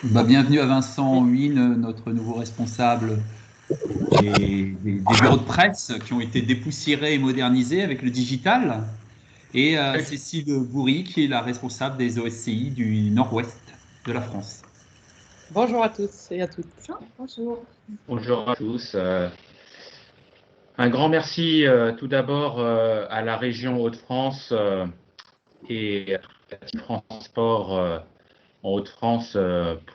Bienvenue à Vincent Huynh, notre nouveau responsable des bureaux de presse qui ont été dépoussiérés et modernisés avec le digital, et Cécile Bourry, qui est la responsable des OSCI du nord-ouest de la France. Bonjour à tous et à toutes. Bonjour. Bonjour à tous. Un grand merci tout d'abord à la région Hauts-de-France et à Team France Sport en Hauts-de-France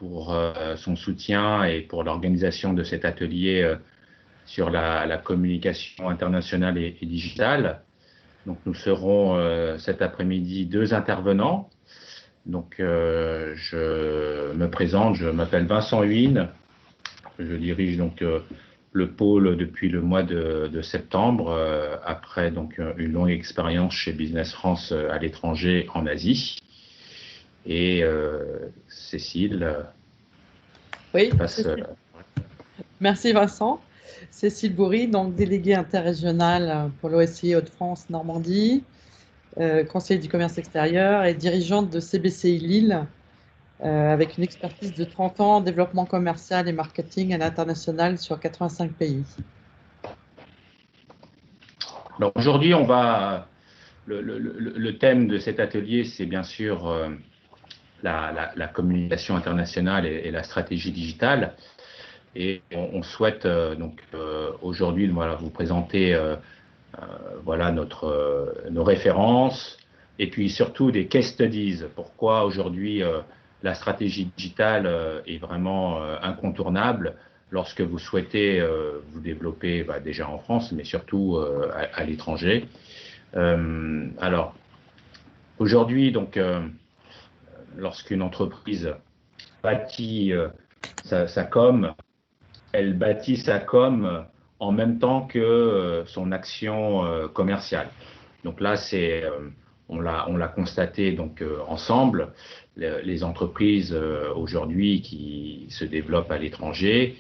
pour son soutien et pour l'organisation de cet atelier sur la communication internationale et digitale. Donc nous serons cet après-midi deux intervenants. Donc je me présente, je m'appelle Vincent Huynh. Je dirige donc le pôle depuis le mois de septembre, après donc une longue expérience chez Business France à l'étranger en Asie. Et Cécile. Oui, merci Vincent. Cécile Bourry, donc déléguée interrégionale pour l'OSCI Hauts-de-France Normandie, conseillère du commerce extérieur et dirigeante de CBCI Lille, avec une expertise de 30 ans en développement commercial et marketing à l'international sur 85 pays. Alors aujourd'hui, le thème de cet atelier, c'est bien sûr la communication internationale et la stratégie digitale. Et on souhaite donc aujourd'hui vous présenter voilà nos références et puis surtout des case studies. Pourquoi aujourd'hui la stratégie digitale est vraiment incontournable lorsque vous souhaitez vous développer déjà en France, mais surtout à l'étranger. Alors aujourd'hui, donc lorsqu'une entreprise bâtit sa com, elle bâtit sa com en même temps que son action commerciale. Donc là, on l'a constaté donc ensemble. Les entreprises aujourd'hui qui se développent à l'étranger,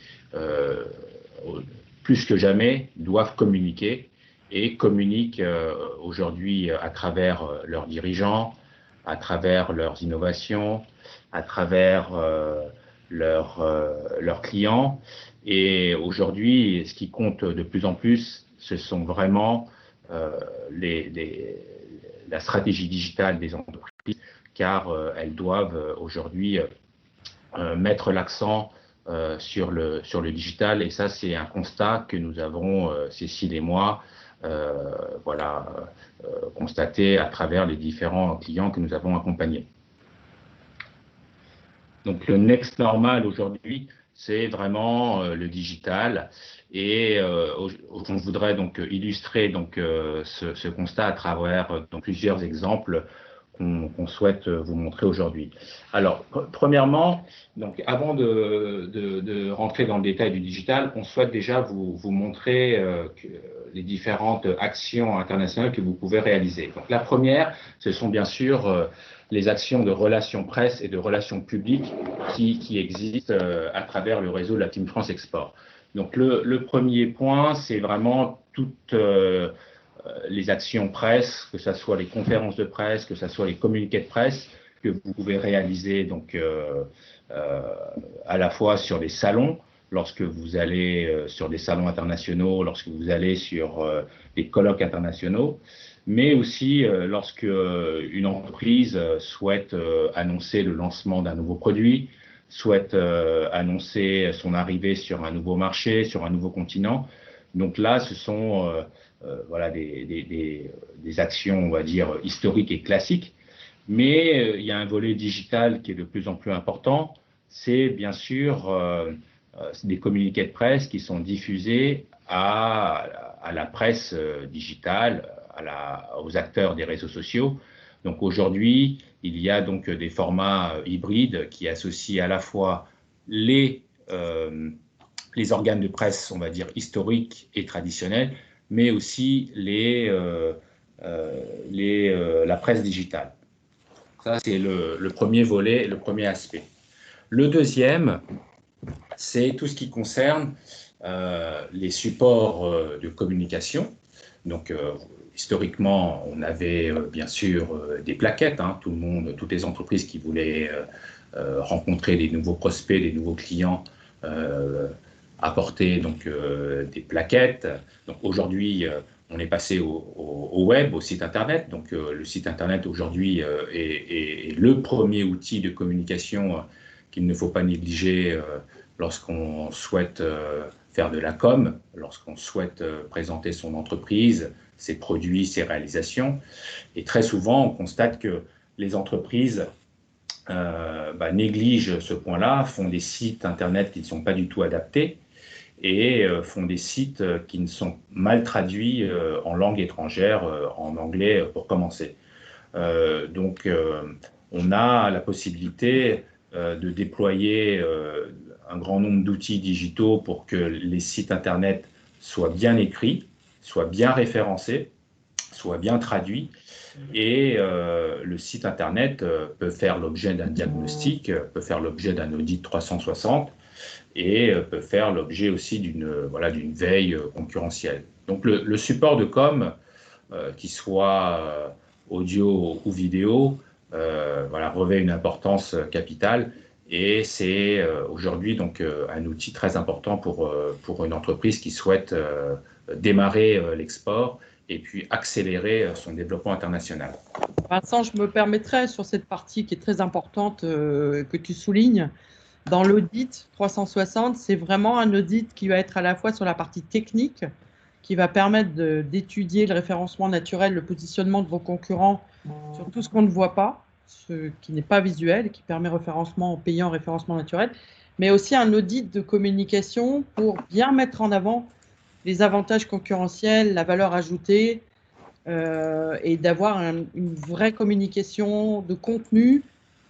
plus que jamais, doivent communiquer et communiquent aujourd'hui à travers leurs dirigeants, à travers leurs innovations, à travers leurs clients. Et aujourd'hui, ce qui compte de plus en plus, ce sont vraiment la stratégie digitale des entreprises, car elles doivent aujourd'hui mettre l'accent sur le digital. Et ça, c'est un constat que nous avons, Cécile et moi, constaté à travers les différents clients que nous avons accompagnés. Donc le next normal aujourd'hui, c'est vraiment le digital, et on voudrait donc illustrer donc ce constat à travers plusieurs exemples qu'on souhaite vous montrer aujourd'hui. Alors premièrement, donc avant de rentrer dans le détail du digital, on souhaite déjà vous montrer les différentes actions internationales que vous pouvez réaliser. Donc la première, ce sont bien sûr les actions de relations presse et de relations publiques qui existent à travers le réseau de la Team France Export. Donc le premier point, c'est vraiment toutes les actions presse, que ce soit les conférences de presse, que ce soit les communiqués de presse, que vous pouvez réaliser donc à la fois sur les salons, lorsque vous allez sur des salons internationaux, lorsque vous allez sur des colloques internationaux, mais aussi lorsque une entreprise souhaite annoncer le lancement d'un nouveau produit, souhaite annoncer son arrivée sur un nouveau marché, sur un nouveau continent. Donc là, ce sont voilà, des actions, on va dire, historiques et classiques. Mais il y a un volet digital qui est de plus en plus important. C'est bien sûr des communiqués de presse qui sont diffusés à la presse digitale, aux acteurs des réseaux sociaux. Donc aujourd'hui, il y a donc des formats hybrides qui associent à la fois les organes de presse, on va dire, historiques et traditionnels, mais aussi la presse digitale. Ça, c'est le premier volet, le premier aspect. Le deuxième, c'est tout ce qui concerne les supports de communication. Donc, historiquement, on avait bien sûr des plaquettes, hein, toutes les entreprises qui voulaient rencontrer des nouveaux prospects, des nouveaux clients, apporter donc des plaquettes. Donc aujourd'hui, on est passé au web, au site internet. Donc le site internet aujourd'hui est le premier outil de communication qu'il ne faut pas négliger lorsqu'on souhaite faire de la com, lorsqu'on souhaite présenter son entreprise, ses produits, ses réalisations. Et très souvent, on constate que les entreprises négligent ce point-là, font des sites internet qui ne sont pas du tout adaptés et font des sites qui ne sont mal traduits en langue étrangère, en anglais pour commencer. Donc, on a la possibilité de déployer un grand nombre d'outils digitaux pour que les sites internet soient bien écrits, soient bien référencés, soient bien traduits. Et le site internet peut faire l'objet d'un diagnostic, peut faire l'objet d'un audit 360 et peut faire l'objet aussi d'une veille concurrentielle. Donc le support de com, qu'il soit audio ou vidéo, revêt une importance capitale et c'est aujourd'hui donc un outil très important pour une entreprise qui souhaite démarrer l'export et puis accélérer son développement international. Vincent, je me permettrai sur cette partie qui est très importante que tu soulignes. Dans l'audit 360, c'est vraiment un audit qui va être à la fois sur la partie technique, qui va permettre d'étudier le référencement naturel, le positionnement de vos concurrents sur tout ce qu'on ne voit pas, ce qui n'est pas visuel, qui permet référencement payant, référencement naturel, mais aussi un audit de communication pour bien mettre en avant les avantages concurrentiels, la valeur ajoutée, et d'avoir une vraie communication de contenu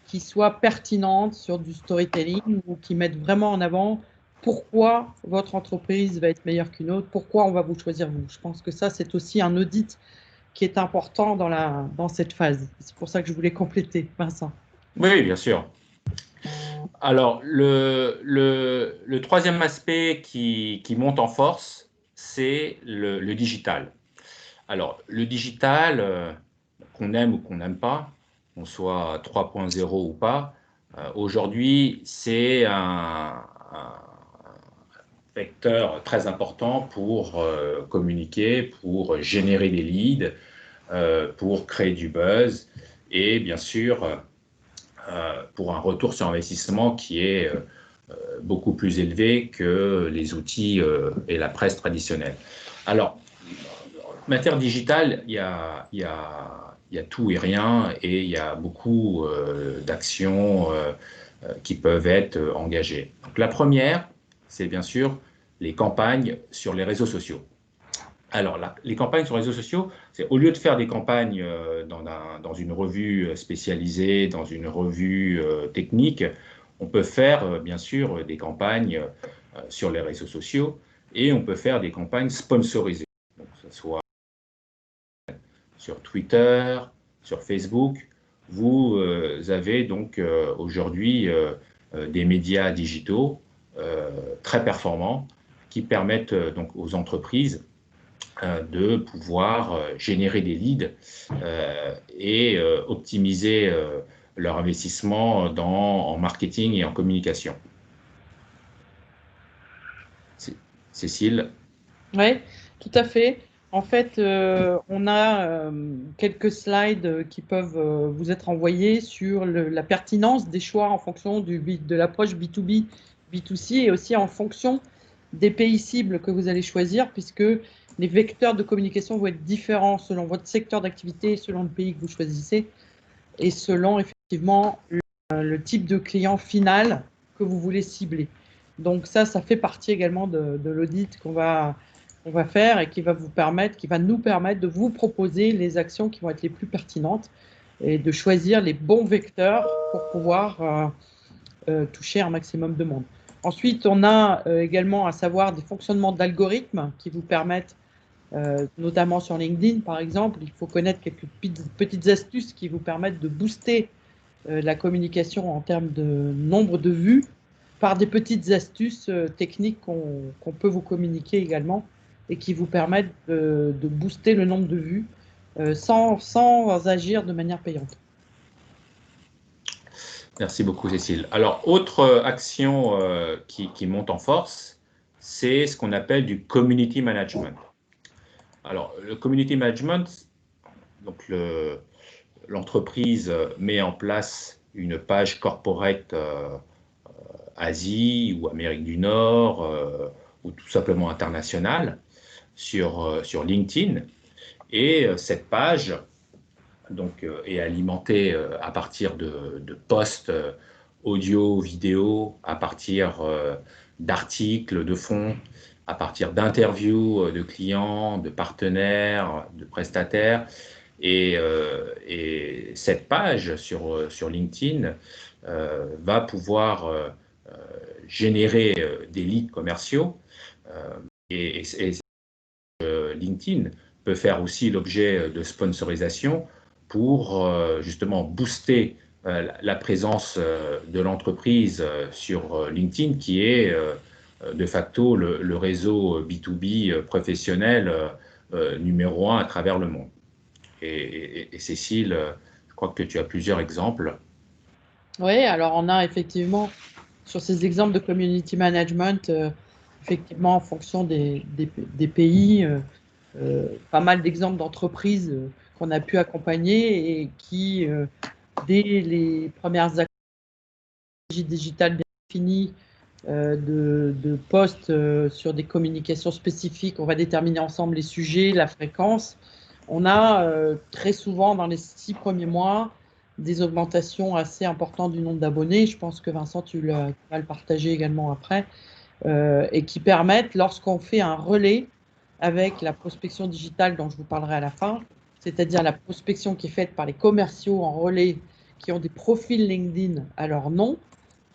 qui soit pertinente sur du storytelling ou qui mette vraiment en avant pourquoi votre entreprise va être meilleure qu'une autre, pourquoi on va vous choisir vous. Je pense que ça, c'est aussi un audit qui est important dans cette phase. C'est pour ça que je voulais compléter, Vincent. Oui, bien sûr. Alors, le troisième aspect qui monte en force, c'est le digital. Alors, le digital, qu'on aime ou qu'on n'aime pas, qu'on soit 3.0 ou pas, aujourd'hui, c'est un vecteur très important pour communiquer, pour générer des leads, pour créer du buzz et bien sûr pour un retour sur investissement qui est beaucoup plus élevé que les outils et la presse traditionnelle. Alors, en matière digitale, il y a tout et rien et il y a beaucoup d'actions qui peuvent être engagées. Donc, la première, c'est bien sûr les campagnes sur les réseaux sociaux. Alors, les campagnes sur les réseaux sociaux, c'est au lieu de faire des campagnes dans une revue spécialisée, dans une revue technique, on peut faire bien sûr des campagnes sur les réseaux sociaux et on peut faire des campagnes sponsorisées. Donc, que ce soit sur Twitter, sur Facebook. Vous avez donc aujourd'hui des médias digitaux très performants qui permettent donc aux entreprises de pouvoir générer des leads et optimiser leur investissement en marketing et en communication. Cécile? Oui, tout à fait. En fait, on a quelques slides qui peuvent vous être envoyés sur la pertinence des choix en fonction de l'approche B2B, B2C et aussi en fonction des pays cibles que vous allez choisir, puisque les vecteurs de communication vont être différents selon votre secteur d'activité, selon le pays que vous choisissez et selon effectivement le type de client final que vous voulez cibler. Donc ça fait partie également de l'audit qu'on va faire et qui va nous permettre de vous proposer les actions qui vont être les plus pertinentes et de choisir les bons vecteurs pour pouvoir toucher un maximum de monde. Ensuite, on a également à savoir des fonctionnements d'algorithmes qui vous permettent, notamment sur LinkedIn par exemple, il faut connaître quelques petites astuces qui vous permettent de booster la communication en termes de nombre de vues par des petites astuces techniques qu'on peut vous communiquer également et qui vous permettent de booster le nombre de vues sans agir de manière payante. Merci beaucoup, Cécile. Alors, autre action qui monte en force, c'est ce qu'on appelle du community management. Alors, le community management, donc l'entreprise met en place une page corporate Asie ou Amérique du Nord ou tout simplement internationale sur LinkedIn. Et cette page est alimentée à partir de posts audio, vidéo, à partir d'articles de fond, à partir d'interviews de clients, de partenaires, de prestataires. Et cette page sur LinkedIn va pouvoir générer des leads commerciaux. Et LinkedIn peut faire aussi l'objet de sponsorisation pour justement booster la présence de l'entreprise sur LinkedIn, qui est de facto le réseau B2B professionnel numéro 1 à travers le monde. Et Cécile, je crois que tu as plusieurs exemples. Oui, alors on a effectivement, sur ces exemples de community management, effectivement en fonction des pays, pas mal d'exemples d'entreprises qu'on a pu accompagner et qui, dès les premières actions digitales bien définies, de postes sur des communications spécifiques, on va déterminer ensemble les sujets, la fréquence. On a très souvent, dans les 6 premiers mois, des augmentations assez importantes du nombre d'abonnés. Je pense que Vincent, tu vas le partager également après, et qui permettent, lorsqu'on fait un relais avec la prospection digitale dont je vous parlerai à la fin, c'est-à-dire la prospection qui est faite par les commerciaux en relais qui ont des profils LinkedIn à leur nom,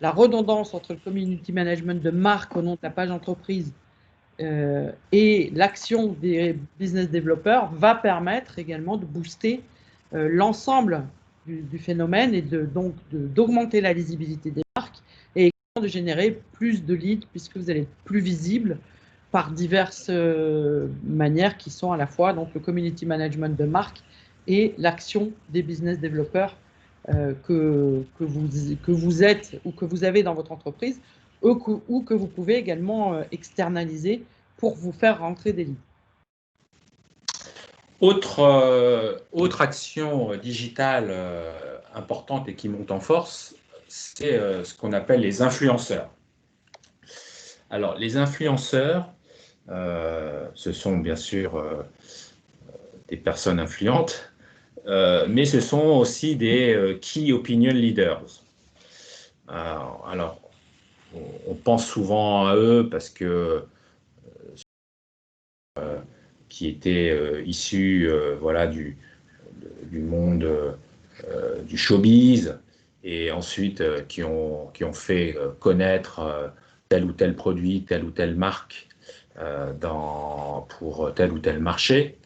la redondance entre le community management de marque au nom de la page entreprise et l'action des business développeurs va permettre également de booster l'ensemble du phénomène et donc d'augmenter la lisibilité des marques et de générer plus de leads puisque vous allez être plus visible par diverses manières qui sont à la fois donc le community management de marque et l'action des business développeurs que vous êtes ou que vous avez dans votre entreprise ou que vous pouvez également externaliser pour vous faire rentrer des leads. Autre action digitale importante et qui monte en force, c'est ce qu'on appelle les influenceurs. Alors, les influenceurs, ce sont bien sûr des personnes influentes, mais ce sont aussi des key opinion leaders. Alors, on pense souvent à eux parce que qui étaient issus voilà, du monde du showbiz et ensuite qui ont fait connaître tel ou tel produit, telle ou telle marque pour tel ou tel marché.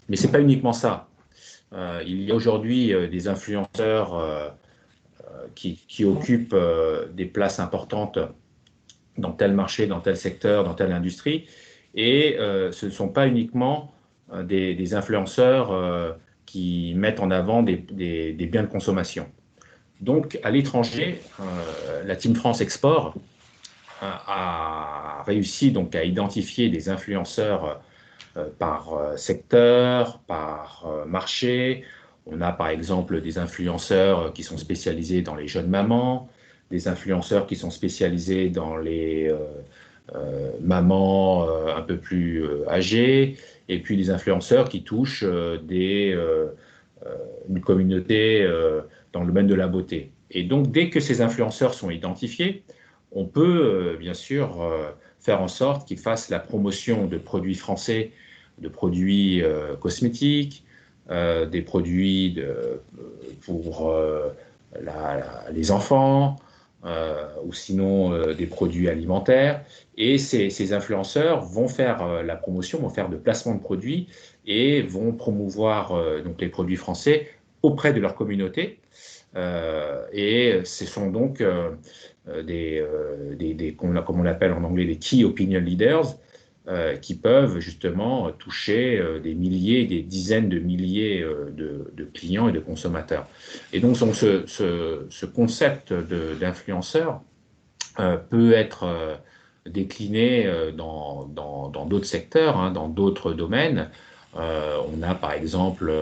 Mais ce n'est pas uniquement ça. Il y a aujourd'hui des influenceurs qui occupent des places importantes dans tel marché, dans tel secteur, dans telle industrie. Et ce ne sont pas uniquement des influenceurs qui mettent en avant des biens de consommation. Donc, à l'étranger, la Team France Export a réussi donc à identifier des influenceurs par secteur, par marché. On a par exemple des influenceurs qui sont spécialisés dans les jeunes mamans, des influenceurs qui sont spécialisés dans les mamans un peu plus âgées, et puis des influenceurs qui touchent une communauté dans le domaine de la beauté. Et donc, dès que ces influenceurs sont identifiés, on peut bien sûr faire en sorte qu'ils fassent la promotion de produits français, de produits cosmétiques, des produits pour les enfants, ou sinon des produits alimentaires. Et ces influenceurs vont faire la promotion, vont faire de placement de produits et vont promouvoir donc les produits français auprès de leur communauté. Et ce sont donc comme on l'appelle en anglais, des key opinion leaders, qui peuvent justement toucher des milliers, des dizaines de milliers de clients et de consommateurs. Et donc ce concept d'influenceur peut être décliné dans d'autres secteurs, hein, dans d'autres domaines. On a par exemple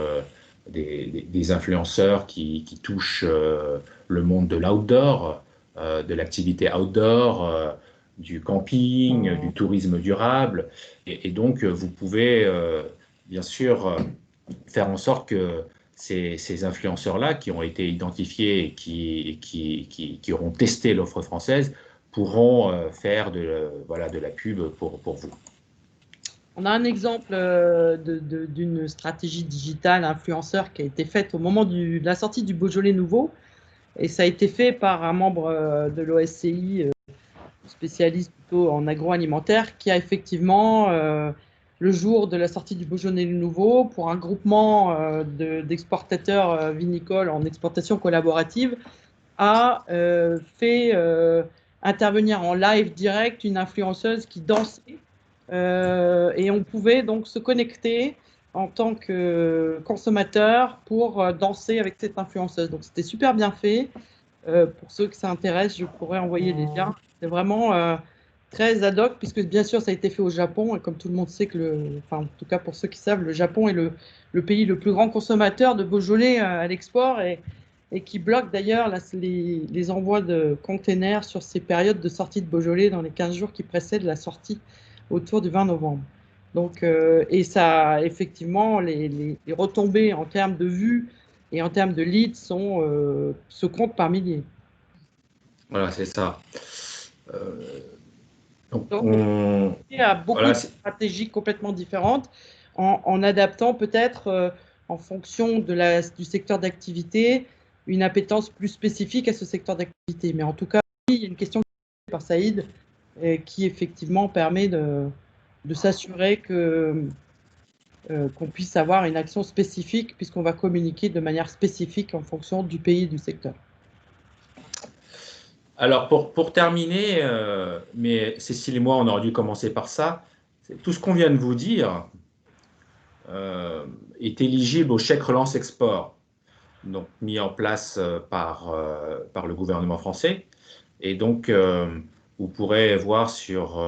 des influenceurs qui touchent le monde de l'outdoor, de l'activité outdoor, du camping, du tourisme durable. Et donc, vous pouvez bien sûr faire en sorte que ces influenceurs-là qui ont été identifiés et qui auront testé l'offre française pourront faire voilà, de la pub pour vous. On a un exemple d'une stratégie digitale influenceur qui a été faite au moment de la sortie du Beaujolais nouveau. Et ça a été fait par un membre de l'OSCI, spécialiste plutôt en agroalimentaire, qui a effectivement, le jour de la sortie du Beaujolais nouveau, pour un groupement d'exportateurs vinicoles en exportation collaborative, a fait intervenir en live direct une influenceuse qui dansait. Et on pouvait donc se connecter en tant que consommateur pour danser avec cette influenceuse. Donc c'était super bien fait. Pour ceux que ça intéresse, je pourrais envoyer les liens. C'est vraiment très ad hoc, puisque bien sûr ça a été fait au Japon, et comme tout le monde sait que, enfin en tout cas pour ceux qui savent, le Japon est le pays le plus grand consommateur de Beaujolais à l'export, et qui bloque d'ailleurs les envois de containers sur ces périodes de sortie de Beaujolais dans les 15 jours qui précèdent la sortie autour du 20 novembre. Donc, et ça, effectivement, les retombées en termes de vues et en termes de leads se comptent par milliers. Voilà, c'est ça. Donc, il y a beaucoup de stratégies complètement différentes en adaptant peut-être en fonction du secteur d'activité une appétence plus spécifique à ce secteur d'activité. Mais en tout cas, il y a une question par Saïd qui effectivement permet de s'assurer qu'on puisse avoir une action spécifique, puisqu'on va communiquer de manière spécifique en fonction du pays et du secteur. Alors, pour terminer, mais Cécile et moi, on aurait dû commencer par ça, tout ce qu'on vient de vous dire est éligible au chèque relance export, donc mis en place par le gouvernement français. Et donc, vous pourrez voir sur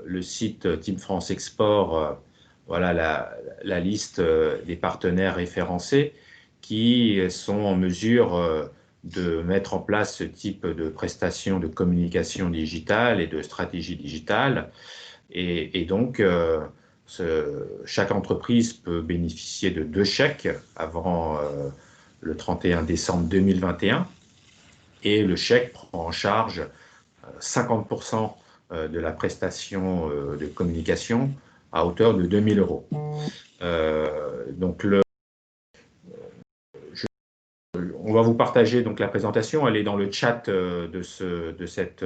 le site Team France Export voilà, la liste des partenaires référencés qui sont en mesure de mettre en place ce type de prestations de communication digitale et de stratégie digitale. Et donc, chaque entreprise peut bénéficier de 2 chèques avant le 31 décembre 2021. Et le chèque prend en charge 50% de la prestation de communication à hauteur de 2 000 €. Donc, on va vous partager donc la présentation. Elle est dans le chat de cet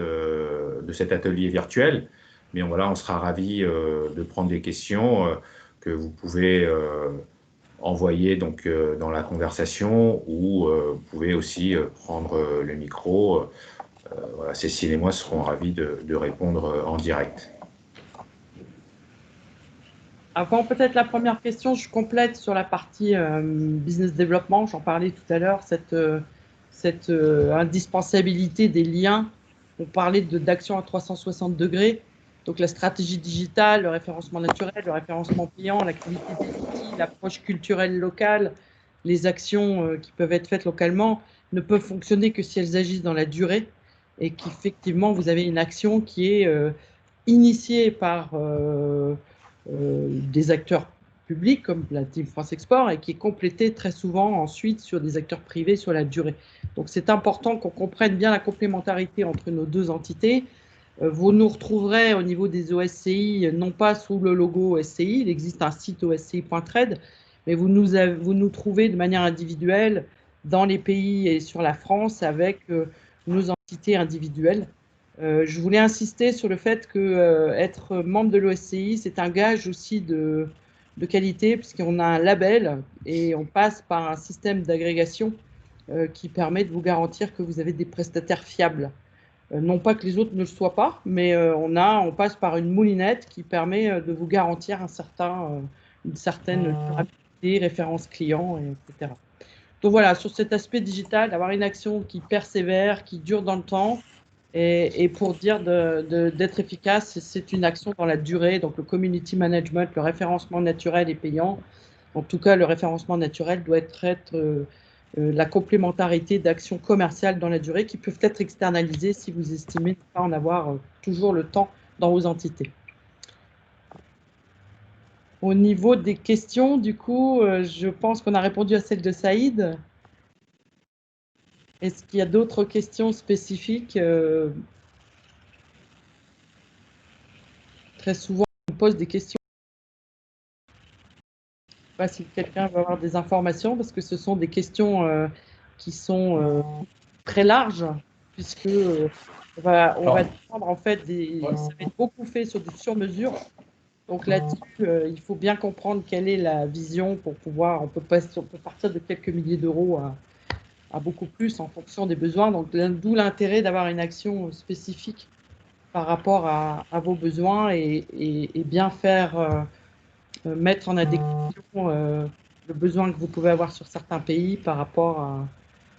atelier virtuel. Mais voilà, on sera ravis de prendre des questions que vous pouvez envoyer donc, dans la conversation, ou vous pouvez aussi prendre le micro. Voilà, Cécile et moi serons ravis de répondre en direct. Avant peut-être la première question, je complète sur la partie business développement. J'en parlais tout à l'heure, cette indispensabilité des liens. On parlait d'action à 360 degrés. Donc la stratégie digitale, le référencement naturel, le référencement client, la qualité des outils, l'approche culturelle locale, les actions qui peuvent être faites localement ne peuvent fonctionner que si elles agissent dans la durée, et qu'effectivement vous avez une action qui est initiée par des acteurs publics comme la Team France Export, et qui est complétée très souvent ensuite sur des acteurs privés sur la durée. Donc c'est important qu'on comprenne bien la complémentarité entre nos deux entités. Vous nous retrouverez au niveau des OSCI, non pas sous le logo OSCI, il existe un site osci.trade, mais vous nous trouvez de manière individuelle dans les pays et sur la France avec nos entités individuelles. Je voulais insister sur le fait que être membre de l'OSCI, c'est un gage aussi de qualité, puisqu'on a un label et on passe par un système d'agrégation qui permet de vous garantir que vous avez des prestataires fiables. Non pas que les autres ne le soient pas, mais on passe par une moulinette qui permet de vous garantir une certaine durabilité, référence client, etc. Donc voilà, sur cet aspect digital, d'avoir une action qui persévère, qui dure dans le temps, et pour dire d'être efficace, c'est une action dans la durée. Donc le community management, le référencement naturel est payant. En tout cas, le référencement naturel doit être la complémentarité d'actions commerciales dans la durée qui peuvent être externalisées si vous estimez ne pas en avoir toujours le temps dans vos entités. Au niveau des questions, du coup, je pense qu'on a répondu à celle de Saïd. Est-ce qu'il y a d'autres questions spécifiques? Très souvent, on pose des questions. Je ne sais pas si quelqu'un veut avoir des informations, parce que ce sont des questions qui sont très larges, puisque on va prendre en fait ça va être beaucoup fait sur du sur-mesure. Donc là-dessus, il faut bien comprendre quelle est la vision pour pouvoir. On peut partir de quelques milliers d'euros à beaucoup plus en fonction des besoins. Donc d'où l'intérêt d'avoir une action spécifique par rapport à vos besoins et bien faire mettre en adéquation le besoin que vous pouvez avoir sur certains pays par rapport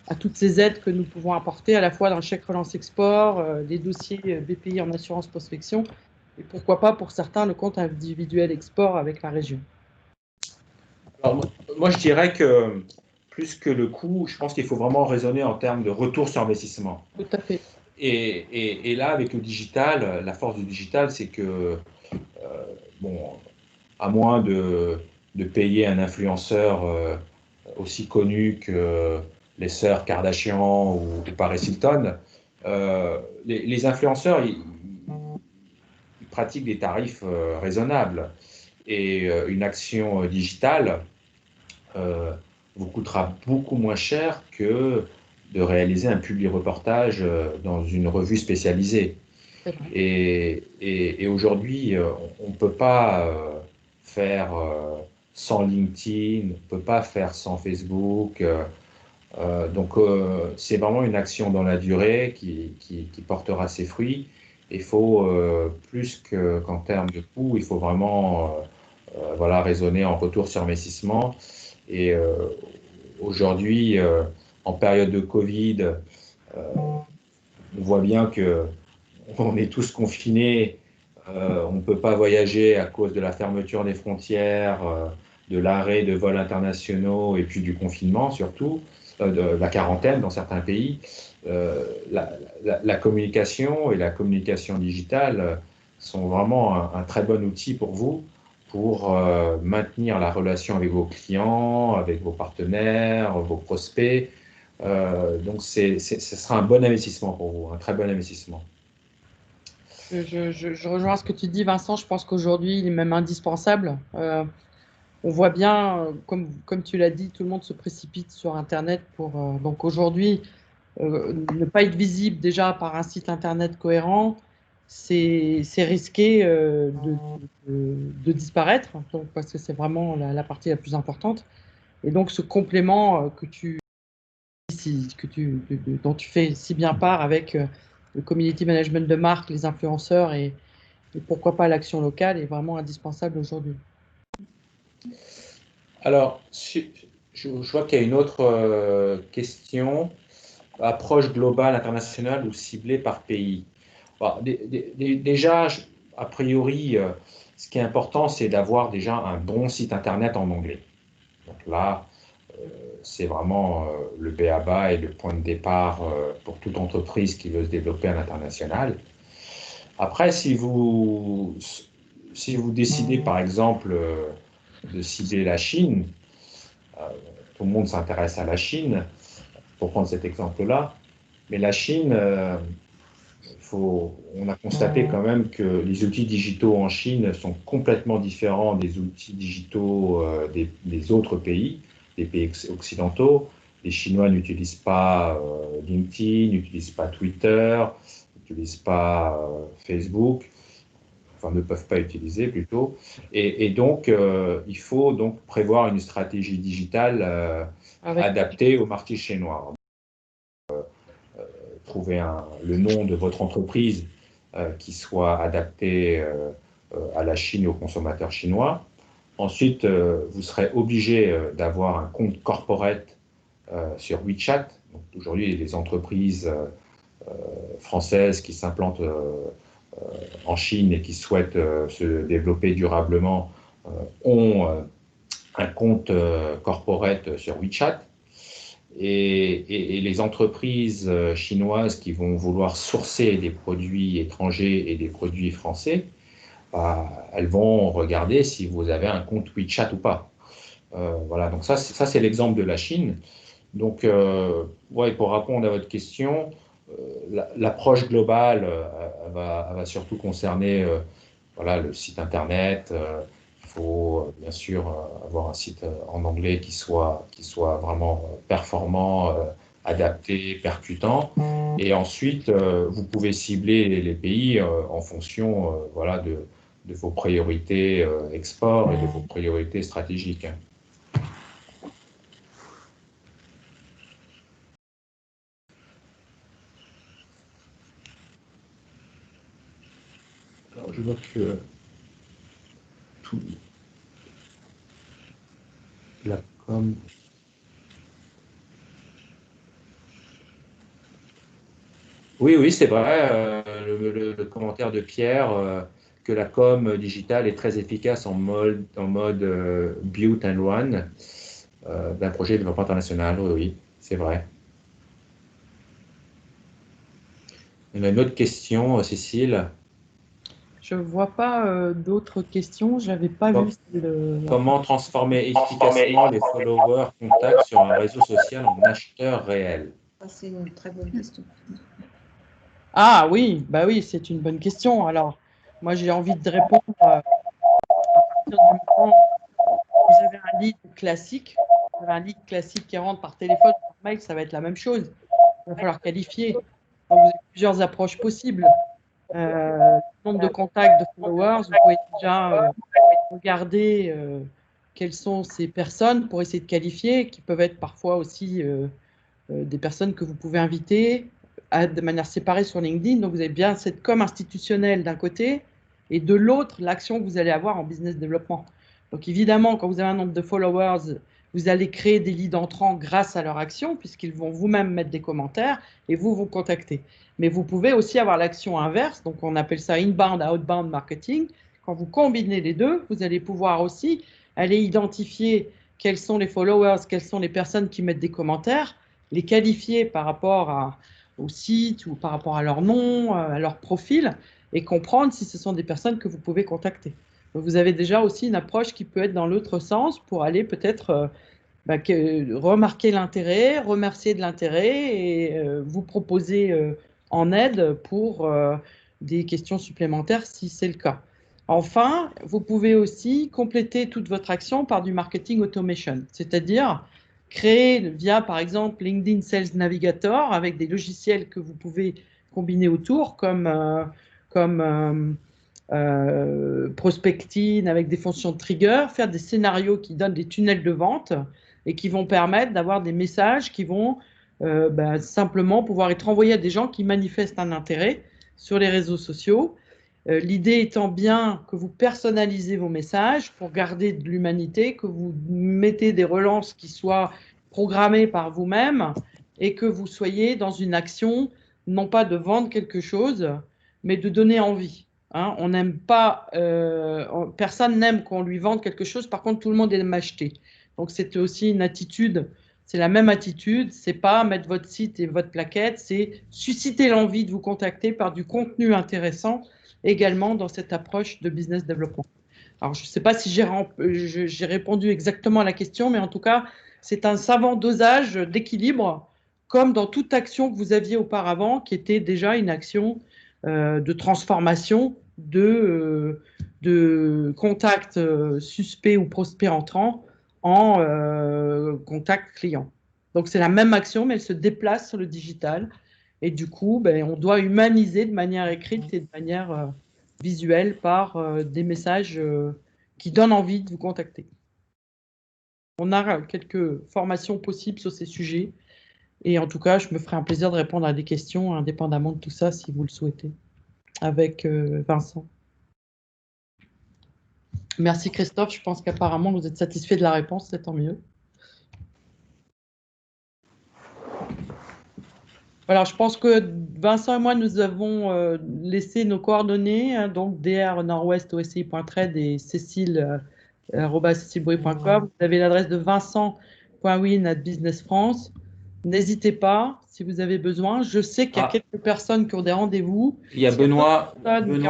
à toutes ces aides que nous pouvons apporter, à la fois dans le chèque relance export, les dossiers BPI en assurance prospection, et pourquoi pas pour certains le compte individuel export avec la région. Alors, moi, je dirais que plus que le coût, je pense qu'il faut vraiment raisonner en termes de retour sur investissement. Tout à fait. Et là, avec le digital, la force du digital, c'est que, bon, à moins de payer un influenceur aussi connu que les sœurs Kardashian ou Paris Hilton, les influenceurs, ils pratiquent des tarifs raisonnables. Et une action digitale vous coûtera beaucoup moins cher que de réaliser un publi-reportage dans une revue spécialisée. Et aujourd'hui, on ne peut pas faire sans LinkedIn, on ne peut pas faire sans Facebook. Donc, c'est vraiment une action dans la durée qui portera ses fruits. Il faut, plus qu'en termes de coût, il faut vraiment voilà, raisonner en retour sur investissement. Et aujourd'hui, en période de Covid, on voit bien qu'on est tous confinés, on ne peut pas voyager à cause de la fermeture des frontières, de l'arrêt de vols internationaux et puis du confinement surtout, de la quarantaine dans certains pays. La communication et la communication digitale sont vraiment un très bon outil pour vous pour maintenir la relation avec vos clients, avec vos partenaires, vos prospects. Donc, ce sera un bon investissement pour vous, un très bon investissement. Je rejoins ce que tu dis, Vincent. Je pense qu'aujourd'hui, il est même indispensable. On voit bien, comme tu l'as dit, tout le monde se précipite sur Internet pour. Donc aujourd'hui, ne pas être visible déjà par un site Internet cohérent, c'est risqué de disparaître, donc, parce que c'est vraiment la partie la plus importante. Et donc ce complément dont tu fais si bien part avec le community management de marque, les influenceurs et pourquoi pas l'action locale est vraiment indispensable aujourd'hui. Alors, je vois qu'il y a une autre question. Approche globale, internationale ou ciblée par pays. Bon, déjà, a priori, ce qui est important, c'est d'avoir déjà un bon site internet en anglais. Donc là, c'est vraiment le b.a.-ba et le point de départ pour toute entreprise qui veut se développer à l'international. Après, si vous décidez, par exemple, de cibler la Chine, tout le monde s'intéresse à la Chine, pour prendre cet exemple-là, mais la Chine, on a constaté quand même que les outils digitaux en Chine sont complètement différents des outils digitaux des autres pays, des pays occidentaux. Les Chinois n'utilisent pas LinkedIn, n'utilisent pas Twitter, n'utilisent pas Facebook, enfin ne peuvent pas utiliser plutôt. Et donc, il faut donc prévoir une stratégie digitale adaptée au marché chinois. trouver le nom de votre entreprise qui soit adapté à la Chine et aux consommateurs chinois. Ensuite, vous serez obligé d'avoir un compte corporate sur WeChat. Aujourd'hui, les entreprises françaises qui s'implantent en Chine et qui souhaitent se développer durablement ont un compte corporate sur WeChat. Et les entreprises chinoises qui vont vouloir sourcer des produits étrangers et des produits français, elles vont regarder si vous avez un compte WeChat ou pas. Voilà, donc ça c'est l'exemple de la Chine. Donc, ouais, pour répondre à votre question, l'approche globale va surtout concerner voilà, le site Internet. Il faut bien sûr avoir un site en anglais qui soit vraiment performant, adapté, percutant. Et ensuite, vous pouvez cibler les pays en fonction voilà, de vos priorités export et de vos priorités stratégiques. Alors, je vois que tout la com. Oui, c'est vrai. Le commentaire de Pierre, que la com digitale est très efficace en mode build and run d'un projet de développement international. Oui, c'est vrai. Il y a une autre question, Cécile. Je ne vois pas d'autres questions. Je n'avais pas vu. Comment transformer efficacement les followers contacts sur un réseau social en acheteurs réels? C'est une très bonne question. Ah oui, bah oui, c'est une bonne question. Alors, moi, j'ai envie de répondre à partir du moment où vous avez un lead classique. Vous avez un lead classique qui rentre par téléphone, par mail, ça va être la même chose. Il va falloir qualifier. Donc, vous avez plusieurs approches possibles. Le nombre de contacts, de followers, vous pouvez déjà regarder quelles sont ces personnes pour essayer de qualifier, qui peuvent être parfois aussi des personnes que vous pouvez inviter de manière séparée sur LinkedIn. Donc, vous avez bien cette com institutionnelle d'un côté et de l'autre, l'action que vous allez avoir en business développement. Donc, évidemment, quand vous avez un nombre de followers, vous allez créer des leads entrants grâce à leur action puisqu'ils vont vous-même mettre des commentaires et vous contacter. Mais vous pouvez aussi avoir l'action inverse, donc on appelle ça inbound, outbound marketing. Quand vous combinez les deux, vous allez pouvoir aussi aller identifier quels sont les followers, quelles sont les personnes qui mettent des commentaires, les qualifier par rapport au site ou par rapport à leur nom, à leur profil, et comprendre si ce sont des personnes que vous pouvez contacter. Donc, vous avez déjà aussi une approche qui peut être dans l'autre sens pour aller peut-être remarquer l'intérêt, remercier de l'intérêt et vous proposer en aide pour des questions supplémentaires si c'est le cas. Enfin, vous pouvez aussi compléter toute votre action par du marketing automation, c'est-à-dire créer via, par exemple, LinkedIn Sales Navigator avec des logiciels que vous pouvez combiner autour comme prospecting avec des fonctions de trigger, faire des scénarios qui donnent des tunnels de vente et qui vont permettre d'avoir des messages qui vont simplement pouvoir être envoyés à des gens qui manifestent un intérêt sur les réseaux sociaux. L'idée étant bien que vous personnalisez vos messages pour garder de l'humanité, que vous mettez des relances qui soient programmées par vous-même et que vous soyez dans une action, non pas de vendre quelque chose, mais de donner envie. Hein, on n'aime pas, personne n'aime qu'on lui vende quelque chose, par contre tout le monde aime acheter. Donc c'est aussi une attitude, c'est la même attitude, c'est pas mettre votre site et votre plaquette, c'est susciter l'envie de vous contacter par du contenu intéressant également dans cette approche de business développement. Alors je ne sais pas si j'ai répondu exactement à la question, mais en tout cas c'est un savant dosage d'équilibre, comme dans toute action que vous aviez auparavant, qui était déjà une action de transformation de contact suspect ou prospect entrant en contact client. Donc c'est la même action, mais elle se déplace sur le digital. Et du coup, on doit humaniser de manière écrite et de manière visuelle par des messages qui donnent envie de vous contacter. On a quelques formations possibles sur ces sujets. Et en tout cas, je me ferai un plaisir de répondre à des questions indépendamment de tout ça, si vous le souhaitez, avec Vincent. Merci Christophe, je pense qu'apparemment vous êtes satisfait de la réponse, c'est tant mieux. Alors, je pense que Vincent et moi, nous avons laissé nos coordonnées, hein, donc dr-nord-ouest-osi.trade et cécile@cécilebourry.com. Vous avez l'adresse de vincent.win@business-france. N'hésitez pas si vous avez besoin. Je sais qu'il y a quelques personnes qui ont des rendez-vous. Il y a Benoît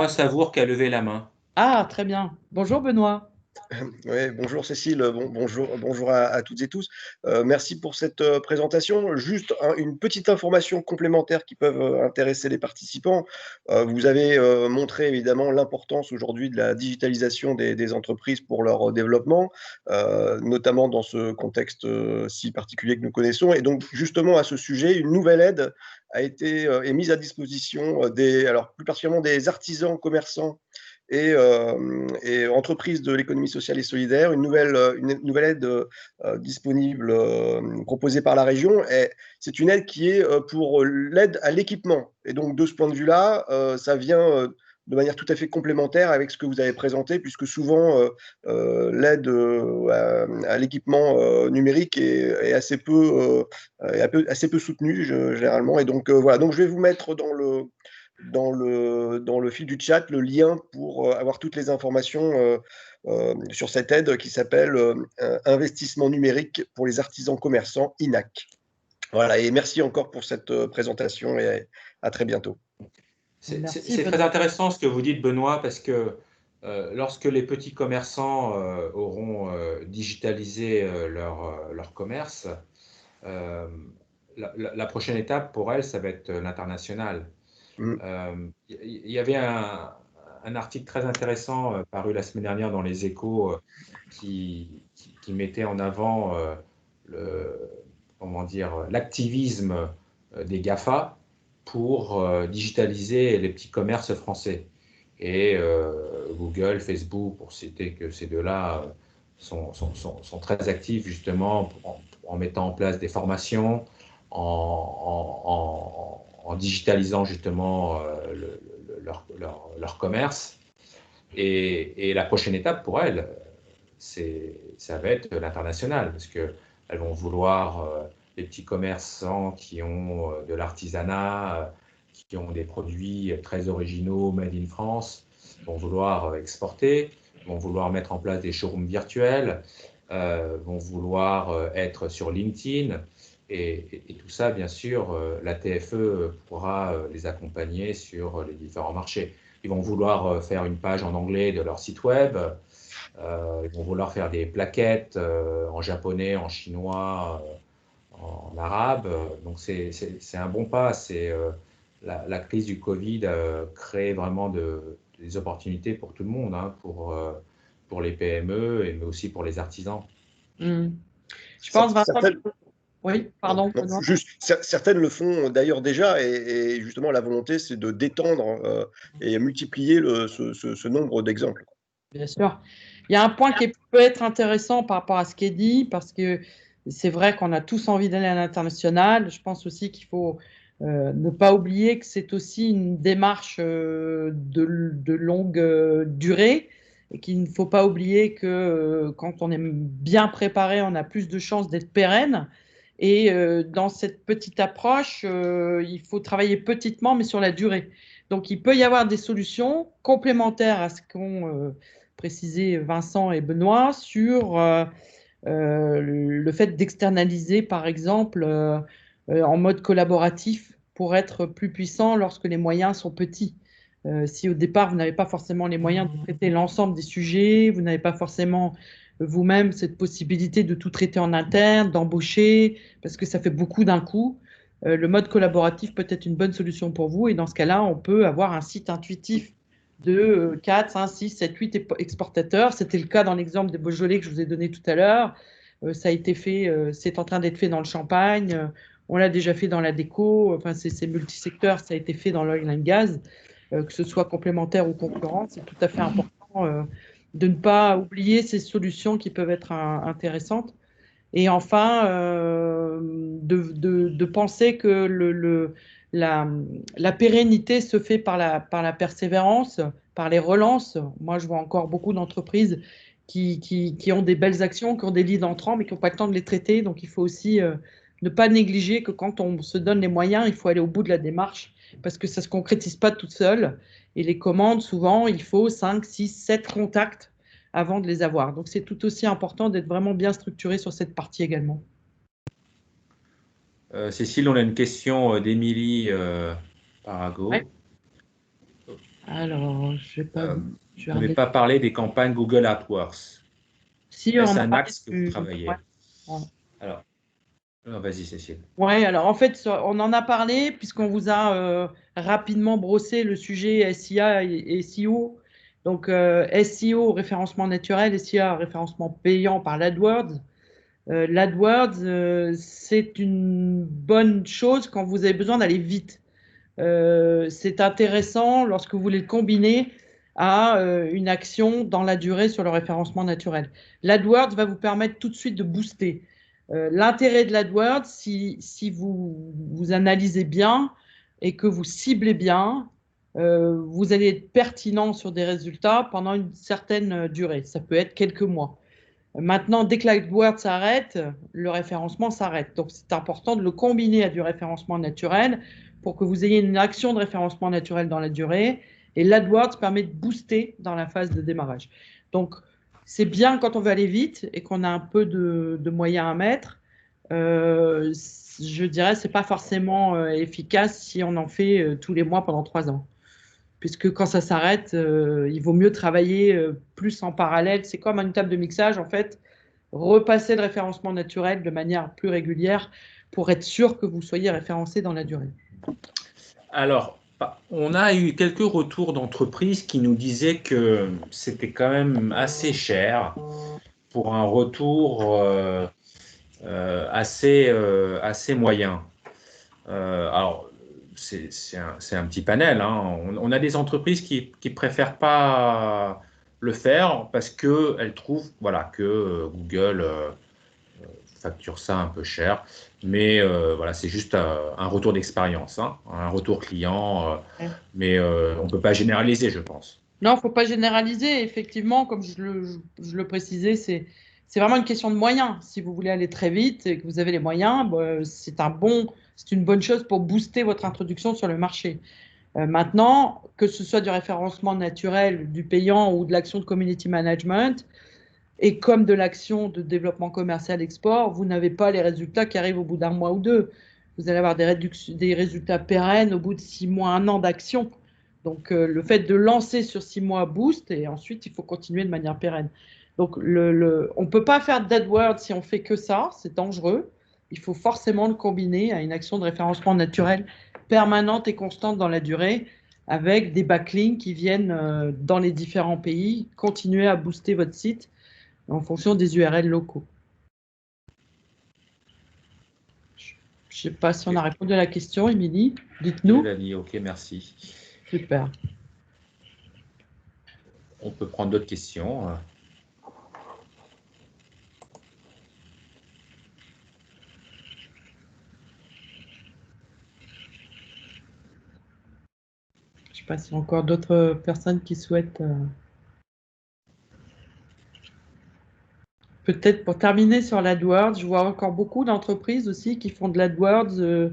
Savour qui a levé la main. Ah, très bien. Bonjour Benoît. Oui, bonjour Cécile, bonjour à toutes et tous. Merci pour cette présentation. Juste une petite information complémentaire qui peuvent intéresser les participants. Vous avez montré évidemment l'importance aujourd'hui de la digitalisation des entreprises pour leur développement, notamment dans ce contexte si particulier que nous connaissons. Et donc justement à ce sujet, une nouvelle aide a été mise à disposition alors plus particulièrement des artisans, commerçants et entreprises de l'économie sociale et solidaire, une nouvelle aide disponible, proposée par la région. C'est une aide qui est pour l'aide à l'équipement. Et donc, de ce point de vue-là, ça vient de manière tout à fait complémentaire avec ce que vous avez présenté, puisque souvent, l'aide à l'équipement numérique est assez peu soutenue, généralement. Et donc, voilà. Donc, je vais vous mettre dans le fil du chat le lien pour avoir toutes les informations sur cette aide qui s'appelle Investissement numérique pour les artisans commerçants, INAC. Voilà, et merci encore pour cette présentation et à très bientôt. C'est très intéressant ce que vous dites, Benoît, parce que lorsque les petits commerçants auront digitalisé leur commerce, la prochaine étape pour elles, ça va être l'international. Il y avait un article très intéressant paru la semaine dernière dans Les Échos qui mettait en avant l'activisme des GAFA pour digitaliser les petits commerces français. Et Google, Facebook, pour citer que ces deux-là, sont très actifs justement en mettant en place des formations, en digitalisant justement leur commerce. Et la prochaine étape pour elles, ça va être l'international, parce qu'elles vont vouloir, les petits commerçants qui ont de l'artisanat, qui ont des produits très originaux, made in France, vont vouloir exporter, vont vouloir mettre en place des showrooms virtuels, vont vouloir être sur LinkedIn. Et tout ça, bien sûr, la TFE pourra les accompagner sur les différents marchés. Ils vont vouloir faire une page en anglais de leur site web, ils vont vouloir faire des plaquettes en japonais, en chinois, en arabe. Donc c'est un bon pas. La crise du Covid crée vraiment des opportunités pour tout le monde, hein, pour les PME, mais aussi pour les artisans. Je pense, oui, pardon. Non, juste, certaines le font d'ailleurs déjà, et justement la volonté c'est de d'étendre et multiplier ce nombre d'exemples. Bien sûr. Il y a un point qui peut être intéressant par rapport à ce qui est dit, parce que c'est vrai qu'on a tous envie d'aller à l'international. Je pense aussi qu'il faut ne pas oublier que c'est aussi une démarche de longue durée, et qu'il ne faut pas oublier que quand on est bien préparé, on a plus de chances d'être pérenne. Et dans cette petite approche, il faut travailler petitement, mais sur la durée. Donc, il peut y avoir des solutions complémentaires à ce qu'ont précisé Vincent et Benoît sur le fait d'externaliser, par exemple, en mode collaboratif pour être plus puissant lorsque les moyens sont petits. Si au départ, vous n'avez pas forcément les moyens de traiter l'ensemble des sujets, vous n'avez pas forcément vous-même cette possibilité de tout traiter en interne, d'embaucher, parce que ça fait beaucoup d'un coup. Le mode collaboratif peut être une bonne solution pour vous, et dans ce cas-là, on peut avoir un site intuitif de 4, 5, 6, 7, 8 exportateurs. C'était le cas dans l'exemple des Beaujolais que je vous ai donné tout à l'heure. Ça a été fait, c'est en train d'être fait dans le Champagne, on l'a déjà fait dans la déco, enfin c'est multisecteur, ça a été fait dans l'oil and gas, que ce soit complémentaire ou concurrent, c'est tout à fait important de ne pas oublier ces solutions qui peuvent être intéressantes. Et enfin, de penser que la pérennité se fait par la persévérance, par les relances. Moi, je vois encore beaucoup d'entreprises qui ont des belles actions, qui ont des leads entrants, mais qui n'ont pas le temps de les traiter. Donc, il faut aussi ne pas négliger que quand on se donne les moyens, il faut aller au bout de la démarche parce que ça ne se concrétise pas toute seule. Et les commandes, souvent, il faut 5, 6, 7 contacts avant de les avoir. Donc, c'est tout aussi important d'être vraiment bien structuré sur cette partie également. Cécile, on a une question d'Émilie Parago. Ouais. Alors, je vais pas. Vous n'avez pas parlé des campagnes Google AdWords. Si, est-ce un axe que vous travaillez? Ouais. Alors, vas-y, Cécile. Oui, alors en fait, on en a parlé puisqu'on vous a rapidement brossé le sujet SIA et SEO. Donc, SEO, référencement naturel, SIA, référencement payant par l'AdWords. L'AdWords, c'est une bonne chose quand vous avez besoin d'aller vite. C'est intéressant lorsque vous voulez le combiner à une action dans la durée sur le référencement naturel. L'AdWords va vous permettre tout de suite de booster. L'intérêt de l'AdWords, si vous analysez bien et que vous ciblez bien, vous allez être pertinent sur des résultats pendant une certaine durée. Ça peut être quelques mois. Maintenant, dès que l'AdWords s'arrête, le référencement s'arrête. Donc, c'est important de le combiner à du référencement naturel pour que vous ayez une action de référencement naturel dans la durée. Et l'AdWords permet de booster dans la phase de démarrage. Donc, c'est bien quand on veut aller vite et qu'on a un peu de moyens à mettre. Je dirais que ce n'est pas forcément efficace si on en fait tous les mois pendant 3 ans. Puisque quand ça s'arrête, il vaut mieux travailler plus en parallèle. C'est comme une table de mixage, en fait, repasser le référencement naturel de manière plus régulière pour être sûr que vous soyez référencé dans la durée. Alors, on a eu quelques retours d'entreprises qui nous disaient que c'était quand même assez cher pour un retour assez moyen. Alors, c'est un petit panel. Hein. On a des entreprises qui préfèrent pas le faire parce qu'elles trouvent que Google facture ça un peu cher. Mais voilà, c'est juste un retour d'expérience, hein, un retour client. Mais on ne peut pas généraliser, je pense. Non, il ne faut pas généraliser. Effectivement, comme je le précisais, c'est vraiment une question de moyens. Si vous voulez aller très vite et que vous avez les moyens, c'est une bonne chose pour booster votre introduction sur le marché. Maintenant, que ce soit du référencement naturel, du payant ou de l'action de community management, et comme de l'action de développement commercial export, vous n'avez pas les résultats qui arrivent au bout d'un mois ou deux. Vous allez avoir des résultats pérennes au bout de 6 mois, 1 an d'action. Donc, le fait de lancer sur 6 mois booste et ensuite, il faut continuer de manière pérenne. Donc, on ne peut pas faire d'AdWords si on fait que ça, c'est dangereux. Il faut forcément le combiner à une action de référencement naturel permanente et constante dans la durée avec des backlinks qui viennent dans les différents pays, continuer à booster votre site en fonction des URL locaux. Je ne sais pas si on a répondu à la question, Émilie. Dites-nous. Ok, merci. Super. On peut prendre d'autres questions. Je ne sais pas s'il y a encore d'autres personnes qui souhaitent... Peut-être pour terminer sur l'AdWords, je vois encore beaucoup d'entreprises aussi qui font de l'AdWords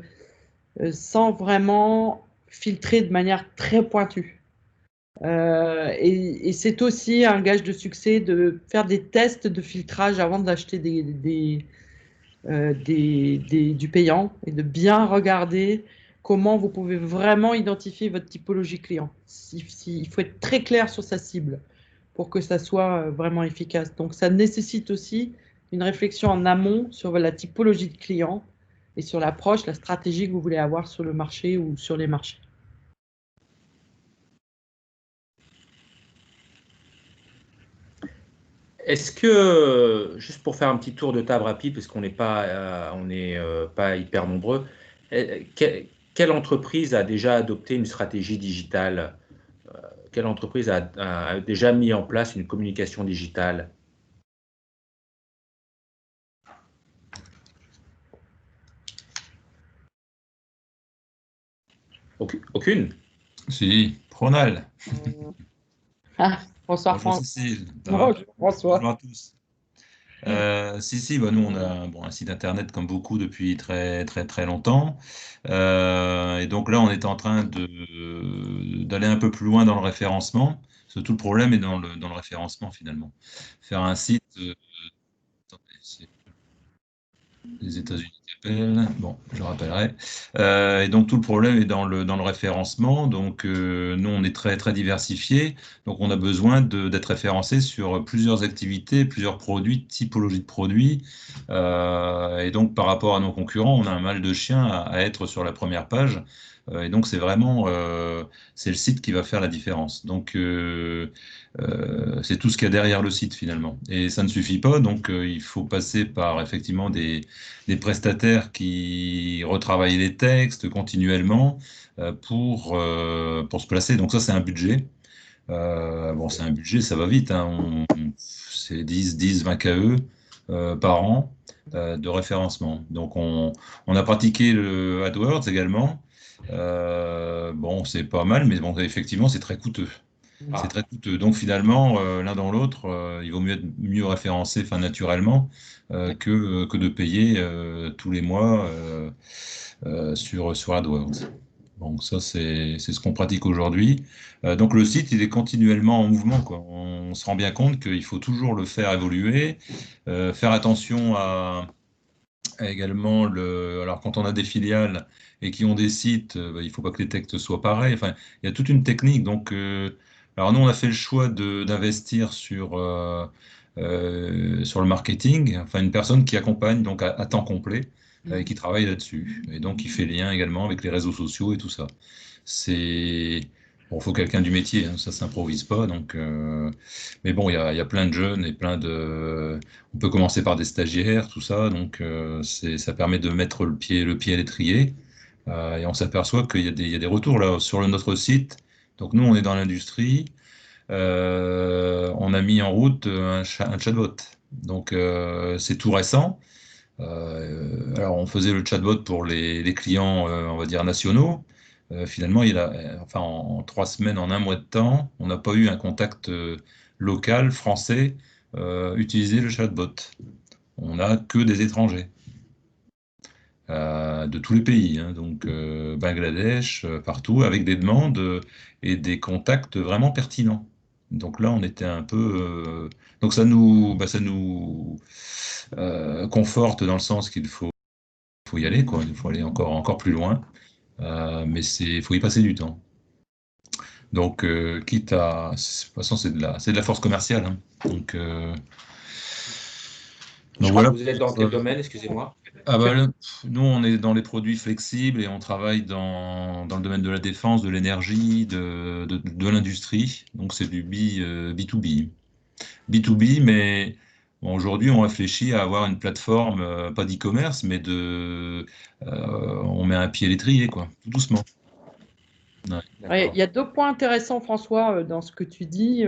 sans vraiment filtrer de manière très pointue. Et c'est aussi un gage de succès de faire des tests de filtrage avant d'acheter du payant et de bien regarder comment vous pouvez vraiment identifier votre typologie client. Il faut être très clair sur sa cible pour que ça soit vraiment efficace. Donc, ça nécessite aussi une réflexion en amont sur la typologie de client et sur l'approche, la stratégie que vous voulez avoir sur le marché ou sur les marchés. Est-ce que, juste pour faire un petit tour de table rapide, parce qu'on n'est pas, pas hyper nombreux, quelle entreprise a déjà adopté une stratégie digitale? Quelle entreprise a déjà mis en place une communication digitale? Aucune? Si, Pronal. Bonsoir Bonjour François. Cécile. Bonjour François. Bonjour à tous. Nous on a un site internet comme beaucoup depuis très très très longtemps. Et donc là on est en train d'aller un peu plus loin dans le référencement. Parce que tout le problème est dans le référencement finalement. Faire un site. Attendez, c'est les États-Unis qui appellent. Bon, je rappellerai. Et donc tout le problème est dans le référencement. Donc nous, on est très très diversifié. Donc on a besoin d'être référencé sur plusieurs activités, plusieurs produits, typologies de produits. Et donc par rapport à nos concurrents, on a un mal de chien à être sur la première page. Et donc c'est vraiment c'est le site qui va faire la différence. Donc c'est tout ce qu'il y a derrière le site finalement. Et ça ne suffit pas, donc il faut passer par effectivement des prestataires qui retravaillent les textes continuellement pour se placer. Donc ça, c'est un budget. Bon, c'est un budget, ça va vite, hein. C'est 20 KE par an de référencement. Donc on a pratiqué le AdWords également. Bon, c'est pas mal, mais bon, effectivement, c'est très coûteux. C'est très coûteux. Donc finalement, l'un dans l'autre, il vaut mieux être mieux référencé, enfin naturellement, que de payer tous les mois sur AdWords. Donc ça, c'est ce qu'on pratique aujourd'hui. Donc le site, il est continuellement en mouvement, quoi. On se rend bien compte qu'il faut toujours le faire évoluer, faire attention à également alors quand on a des filiales et qui ont des sites, il faut pas que les textes soient pareils. Enfin, il y a toute une technique. Donc alors nous, on a fait le choix d'investir sur le marketing, enfin une personne qui accompagne donc à temps complet et qui travaille là-dessus. Et donc, qui fait lien également avec les réseaux sociaux et tout ça. Bon, faut quelqu'un du métier, hein, ça s'improvise pas. Donc, mais bon, il y a plein de jeunes et on peut commencer par des stagiaires, tout ça. Donc, ça permet de mettre le pied à l'étrier. Et on s'aperçoit qu'il y a des retours là sur notre site. Donc, nous, on est dans l'industrie. On a mis en route un chatbot. Donc, c'est tout récent. Alors, on faisait le chatbot pour les clients, on va dire, nationaux. Finalement, enfin, en 3 semaines, en un mois de temps, on n'a pas eu un contact local, français, utiliser le chatbot. On n'a que des étrangers. De tous les pays, hein, donc Bangladesh, partout, avec des demandes et des contacts vraiment pertinents. Donc là, on était un peu. Donc ça nous conforte dans le sens qu'il faut y aller, quoi. Il faut aller encore plus loin, mais il faut y passer du temps. Donc, quitte à. De toute façon, c'est de la force commerciale, hein. Donc voilà. Vous êtes dans quel domaine, excusez-moi? Nous, on est dans les produits flexibles et on travaille dans le domaine de la défense, de l'énergie, de l'industrie. Donc, c'est du B2B. B2B, mais bon, aujourd'hui, on réfléchit à avoir une plateforme, pas d'e-commerce, mais on met un pied à l'étrier, quoi, tout doucement. Ouais, il y a 2 points intéressants, François, dans ce que tu dis.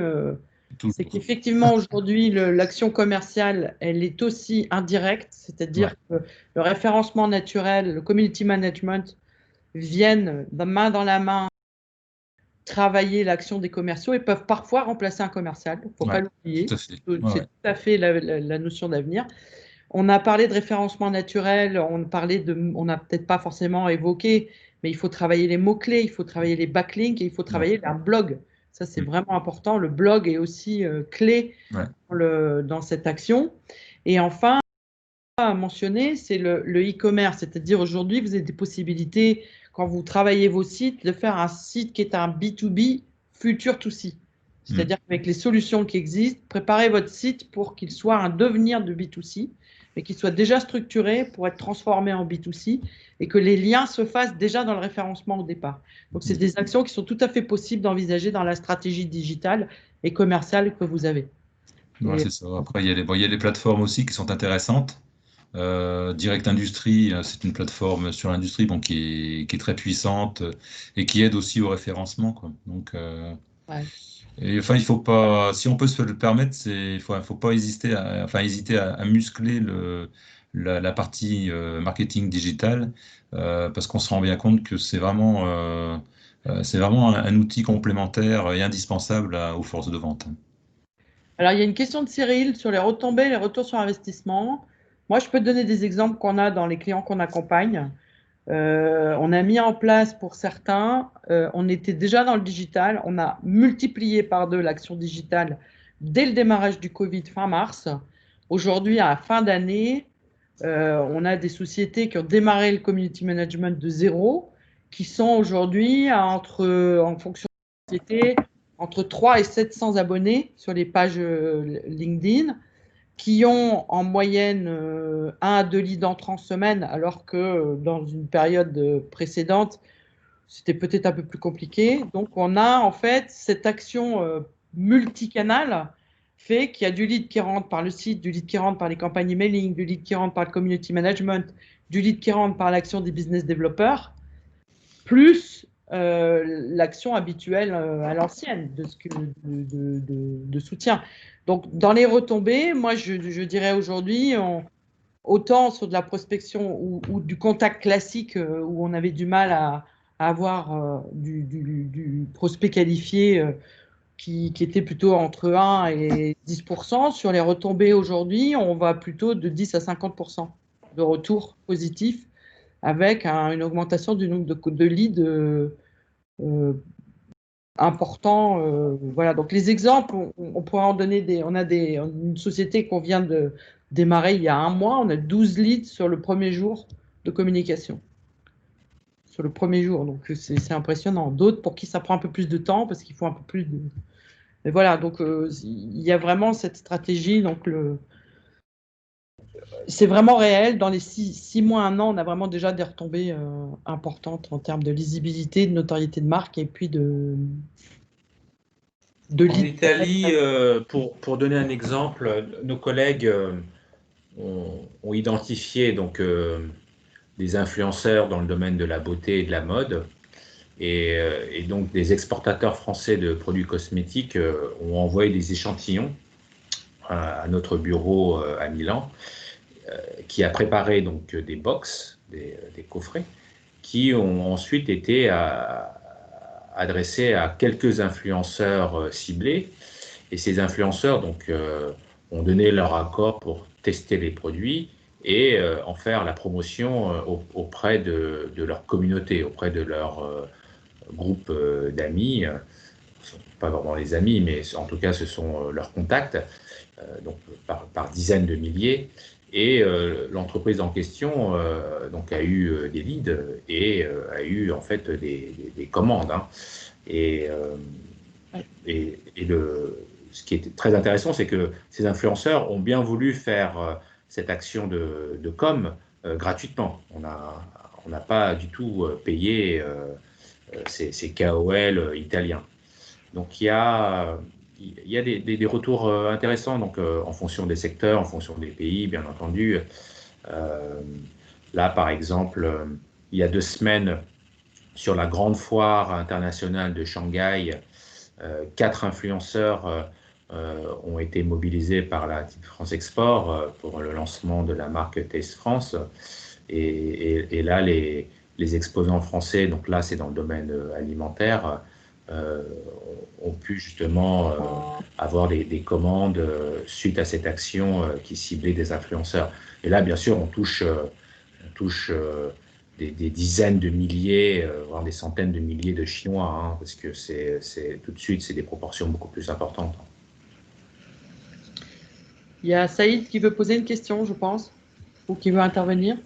C'est qu'effectivement, aujourd'hui, l'action commerciale, elle est aussi indirecte, c'est-à-dire que le référencement naturel, le community management viennent main dans la main travailler l'action des commerciaux et peuvent parfois remplacer un commercial. Il ne faut pas l'oublier. C'est tout à fait la notion d'avenir. On a parlé de référencement naturel, on n'a peut-être pas forcément évoqué, mais il faut travailler les mots-clés, il faut travailler les backlinks et il faut travailler un blog. Ça, c'est vraiment important. Le blog est aussi clé dans cette action. Et enfin, à mentionner, c'est le e-commerce. C'est-à-dire aujourd'hui, vous avez des possibilités, quand vous travaillez vos sites, de faire un site qui est un B2B, futur to C. C'est-à-dire qu'avec les solutions qui existent, préparez votre site pour qu'il soit un devenir de B2C, mais qu'il soit déjà structuré pour être transformé en B2C et que les liens se fassent déjà dans le référencement au départ. Donc, c'est des actions qui sont tout à fait possibles d'envisager dans la stratégie digitale et commerciale que vous avez. C'est ça. Après, il y a les plateformes aussi qui sont intéressantes. Direct Industrie, c'est une plateforme sur l'industrie qui est très puissante et qui aide aussi au référencement, quoi. Donc, et, enfin, il faut pas, si on peut se le permettre, il faut pas hésiter à muscler la partie marketing digital, parce qu'on se rend bien compte que c'est vraiment un outil complémentaire et indispensable aux forces de vente. Alors, il y a une question de Cyril sur les retombées, les retours sur investissement. Moi, je peux te donner des exemples qu'on a dans les clients qu'on accompagne. On a mis en place pour certains, on était déjà dans le digital, on a multiplié par 2 l'action digitale dès le démarrage du Covid fin mars. Aujourd'hui, à la fin d'année, on a des sociétés qui ont démarré le community management de 0, qui sont aujourd'hui en fonction de la société, entre 3 et 700 abonnés sur les pages LinkedIn, qui ont en moyenne 1 à 2 leads entrants semaine, alors que dans une période précédente, c'était peut-être un peu plus compliqué. Donc, on a en fait cette action multicanale fait qu'il y a du lead qui rentre par le site, du lead qui rentre par les campagnes emailing, du lead qui rentre par le community management, du lead qui rentre par l'action des business développeurs, plus l'action habituelle à l'ancienne de soutien. Donc, dans les retombées, moi, je dirais aujourd'hui, autant sur de la prospection ou du contact classique où on avait du mal à avoir du prospect qualifié qui était plutôt entre 1 et 10%. Sur les retombées aujourd'hui, on va plutôt de 10 à 50% de retours positifs avec une augmentation du nombre de leads important. Voilà. Donc les exemples, on pourrait en donner on a une société qu'on vient de démarrer il y a 1 mois, on a 12 leads sur le premier jour de communication. Sur le premier jour, donc c'est impressionnant. D'autres pour qui ça prend un peu plus de temps parce qu'il faut un peu plus de. Mais voilà, donc il y a vraiment cette stratégie. Donc c'est vraiment réel. Dans les 6 mois, 1 an, on a vraiment déjà des retombées importantes en termes de lisibilité, de notoriété de marque et puis de En Italie, pour donner un exemple, nos collègues ont identifié donc, des influenceurs dans le domaine de la beauté et de la mode. Et donc, des exportateurs français de produits cosmétiques ont envoyé des échantillons à notre bureau à Milan, qui a préparé donc des box, des coffrets, qui ont ensuite été adressés à quelques influenceurs ciblés. Et ces influenceurs donc, ont donné leur accord pour tester les produits et en faire la promotion auprès de leur communauté, auprès de leur groupe d'amis. Ce ne sont pas vraiment les amis, mais en tout cas, ce sont leurs contacts, donc par dizaines de milliers. Et l'entreprise en question donc a eu des leads et a eu en fait des commandes. Hein. Et ce qui est très intéressant, c'est que ces influenceurs ont bien voulu faire cette action de com gratuitement. On n'a pas du tout payé ces KOL italiens. Donc il y a des retours intéressants donc, en fonction des secteurs, en fonction des pays, bien entendu. Là, par exemple, il y a 2 semaines, sur la grande foire internationale de Shanghai, 4 influenceurs ont été mobilisés par la Team France Export pour le lancement de la marque Taste France. Et là, les exposants français, donc là, c'est dans le domaine alimentaire, ont pu justement avoir des commandes suite à cette action qui ciblait des influenceurs. Et là, bien sûr, on touche des dizaines de milliers, voire des centaines de milliers de Chinois, hein, parce que tout de suite, c'est des proportions beaucoup plus importantes. Il y a Saïd qui veut poser une question, je pense, ou qui veut intervenir.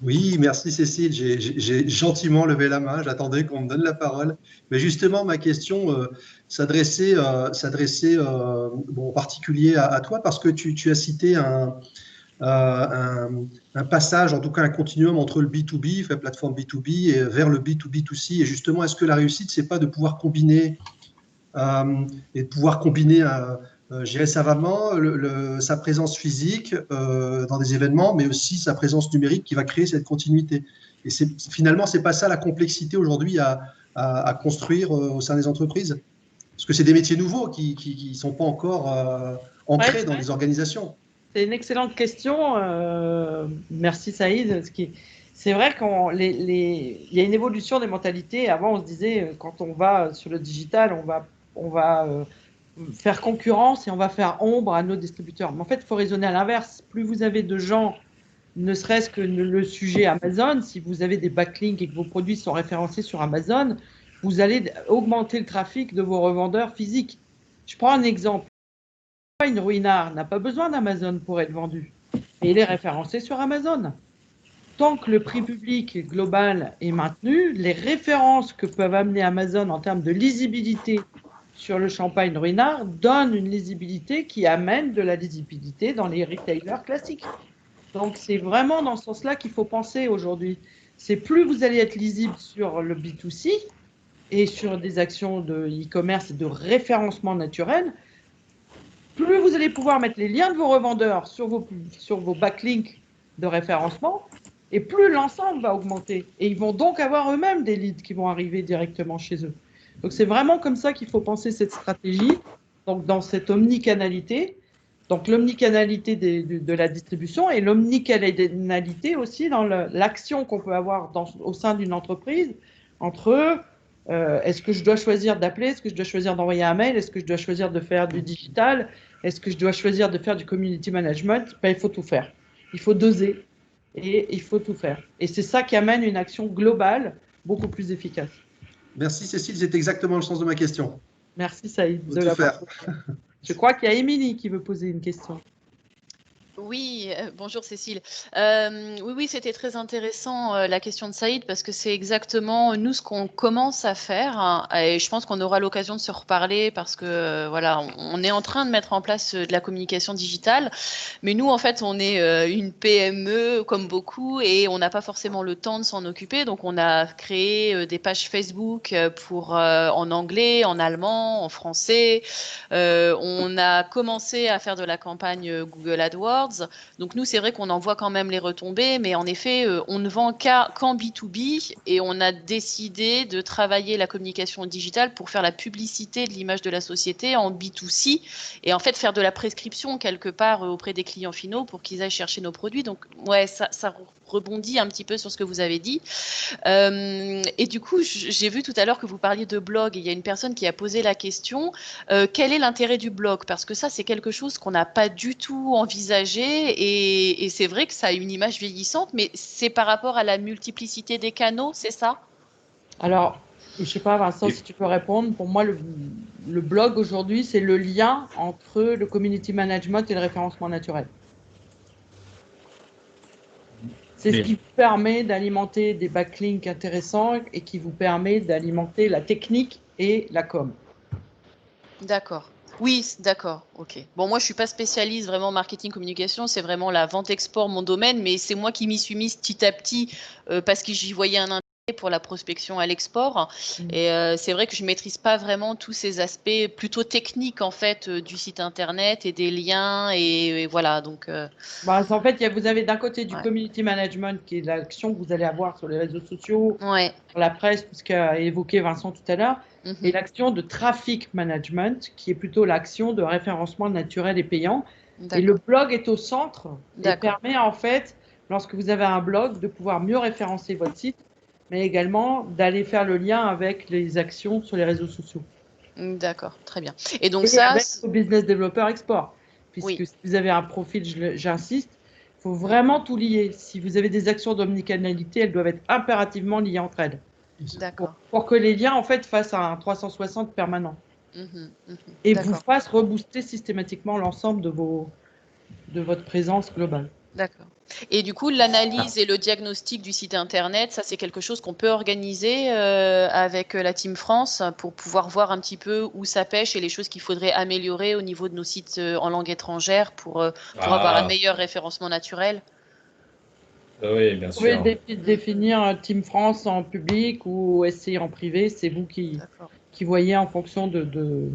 Oui, merci Cécile. J'ai gentiment levé la main, j'attendais qu'on me donne la parole. Mais justement, ma question s'adressait en particulier à toi, parce que tu as cité un passage, en tout cas un continuum entre le B2B, la plateforme B2B, et vers le B2B2C. Et justement, est-ce que la réussite, c'est pas de pouvoir combiner je dirais savamment, sa présence physique dans des événements, mais aussi sa présence numérique qui va créer cette continuité. Et finalement, c'est pas ça la complexité aujourd'hui à construire au sein des entreprises, parce que c'est des métiers nouveaux qui sont pas encore ancrés dans les organisations. C'est une excellente question. Merci Saïd. C'est vrai qu'il y a une évolution des mentalités. Avant, on se disait, quand on va sur le digital, on va faire concurrence et on va faire ombre à nos distributeurs. Mais en fait, il faut raisonner à l'inverse. Plus vous avez de gens, ne serait-ce que le sujet Amazon, si vous avez des backlinks et que vos produits sont référencés sur Amazon, vous allez augmenter le trafic de vos revendeurs physiques. Je prends un exemple. Une Ruinart n'a pas besoin d'Amazon pour être vendu. Et il est référencé sur Amazon. Tant que le prix public global est maintenu, les références que peuvent amener Amazon en termes de lisibilité sur le champagne Ruinart donnent une lisibilité qui amène de la lisibilité dans les retailers classiques. Donc, c'est vraiment dans ce sens-là qu'il faut penser aujourd'hui. C'est plus vous allez être lisible sur le B2C et sur des actions de e-commerce et de référencement naturel, plus vous allez pouvoir mettre les liens de vos revendeurs sur vos backlinks de référencement, et plus l'ensemble va augmenter. Et ils vont donc avoir eux-mêmes des leads qui vont arriver directement chez eux. Donc, c'est vraiment comme ça qu'il faut penser cette stratégie, donc dans cette omnicanalité. Donc, l'omnicanalité de la distribution et l'omnicanalité aussi dans l'action qu'on peut avoir au sein d'une entreprise entre est-ce que je dois choisir d'appeler, est-ce que je dois choisir d'envoyer un mail, est-ce que je dois choisir de faire du digital, est-ce que je dois choisir de faire du community management. Il faut tout faire. Il faut doser et il faut tout faire. Et c'est ça qui amène une action globale beaucoup plus efficace. Merci Cécile, c'est exactement le sens de ma question. Merci Saïd. Il faut tout faire. Je crois qu'il y a Émilie qui veut poser une question. Oui, bonjour Cécile. Oui, c'était très intéressant la question de Saïd parce que c'est exactement nous ce qu'on commence à faire hein, et je pense qu'on aura l'occasion de se reparler parce que voilà, on est en train de mettre en place de la communication digitale, mais nous en fait on est une PME comme beaucoup et on n'a pas forcément le temps de s'en occuper, donc on a créé des pages Facebook pour en anglais, en allemand, en français. On a commencé à faire de la campagne Google AdWords. Donc nous, c'est vrai qu'on en voit quand même les retombées, mais en effet, on ne vend qu'en B2B et on a décidé de travailler la communication digitale pour faire la publicité de l'image de la société en B2C et en fait faire de la prescription quelque part auprès des clients finaux pour qu'ils aillent chercher nos produits. Donc ouais, ça rebondit un petit peu sur ce que vous avez dit. Et du coup, j'ai vu tout à l'heure que vous parliez de blog et il y a une personne qui a posé la question, quel est l'intérêt du blog? Parce que ça, c'est quelque chose qu'on n'a pas du tout envisagé et c'est vrai que ça a une image vieillissante, mais c'est par rapport à la multiplicité des canaux, c'est ça? Alors, je ne sais pas Vincent, si tu peux répondre. Pour moi, le blog aujourd'hui, c'est le lien entre le community management et le référencement naturel. C'est ce qui vous permet d'alimenter des backlinks intéressants et qui vous permet d'alimenter la technique et la com. D'accord. Oui, d'accord. Ok. Bon, moi, je suis pas spécialiste vraiment marketing communication. C'est vraiment la vente export, mon domaine. Mais c'est moi qui m'y suis mise petit à petit parce que j'y voyais un intérêt pour la prospection à l'export. Et c'est vrai que je maîtrise pas vraiment tous ces aspects plutôt techniques en fait du site internet et des liens et voilà. Donc. En fait, vous avez d'un côté du community management qui est l'action que vous allez avoir sur les réseaux sociaux, sur la presse, ce qu'a évoqué Vincent tout à l'heure. Et l'action de traffic management, qui est plutôt l'action de référencement naturel et payant. Et le blog est au centre et permet en fait, lorsque vous avez un blog, de pouvoir mieux référencer votre site, mais également d'aller faire le lien avec les actions sur les réseaux sociaux. D'accord, très bien. Et donc ça, avec le business developer export, puisque si vous avez un profil, j'insiste, il faut vraiment tout lier. Si vous avez des actions d'omnicanalité, elles doivent être impérativement liées entre elles. D'accord. Pour que les liens en fait fassent un 360 permanent et vous fassent rebooster systématiquement l'ensemble de votre présence globale. D'accord. Et du coup, l'analyse et le diagnostic du site internet, ça c'est quelque chose qu'on peut organiser avec la Team France pour pouvoir voir un petit peu où ça pêche et les choses qu'il faudrait améliorer au niveau de nos sites en langue étrangère pour avoir un meilleur référencement naturel. Oui, bien sûr. Vous pouvez définir Team France en public ou SCI en privé, c'est vous qui voyez en fonction de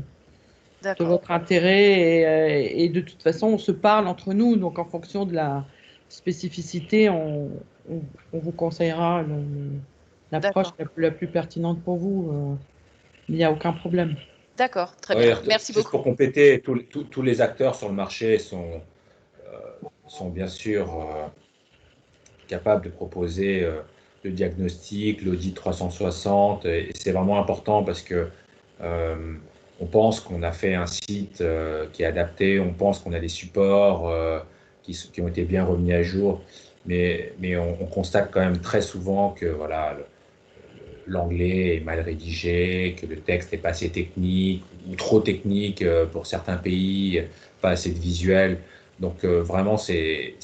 votre intérêt et de toute façon, on se parle entre nous, donc en fonction de la spécificité, on vous conseillera l'approche la plus pertinente pour vous. Il n'y a aucun problème. D'accord, très bien. Merci beaucoup. Pour compléter, tous les acteurs sur le marché sont sont bien sûr capables de proposer le diagnostic, l'audit 360, et c'est vraiment important parce que on pense qu'on a fait un site qui est adapté, on pense qu'on a des supports qui ont été bien remis à jour, mais on constate quand même très souvent que voilà, l'anglais est mal rédigé, que le texte n'est pas assez technique ou trop technique pour certains pays, pas assez de visuels. Donc vraiment, c'est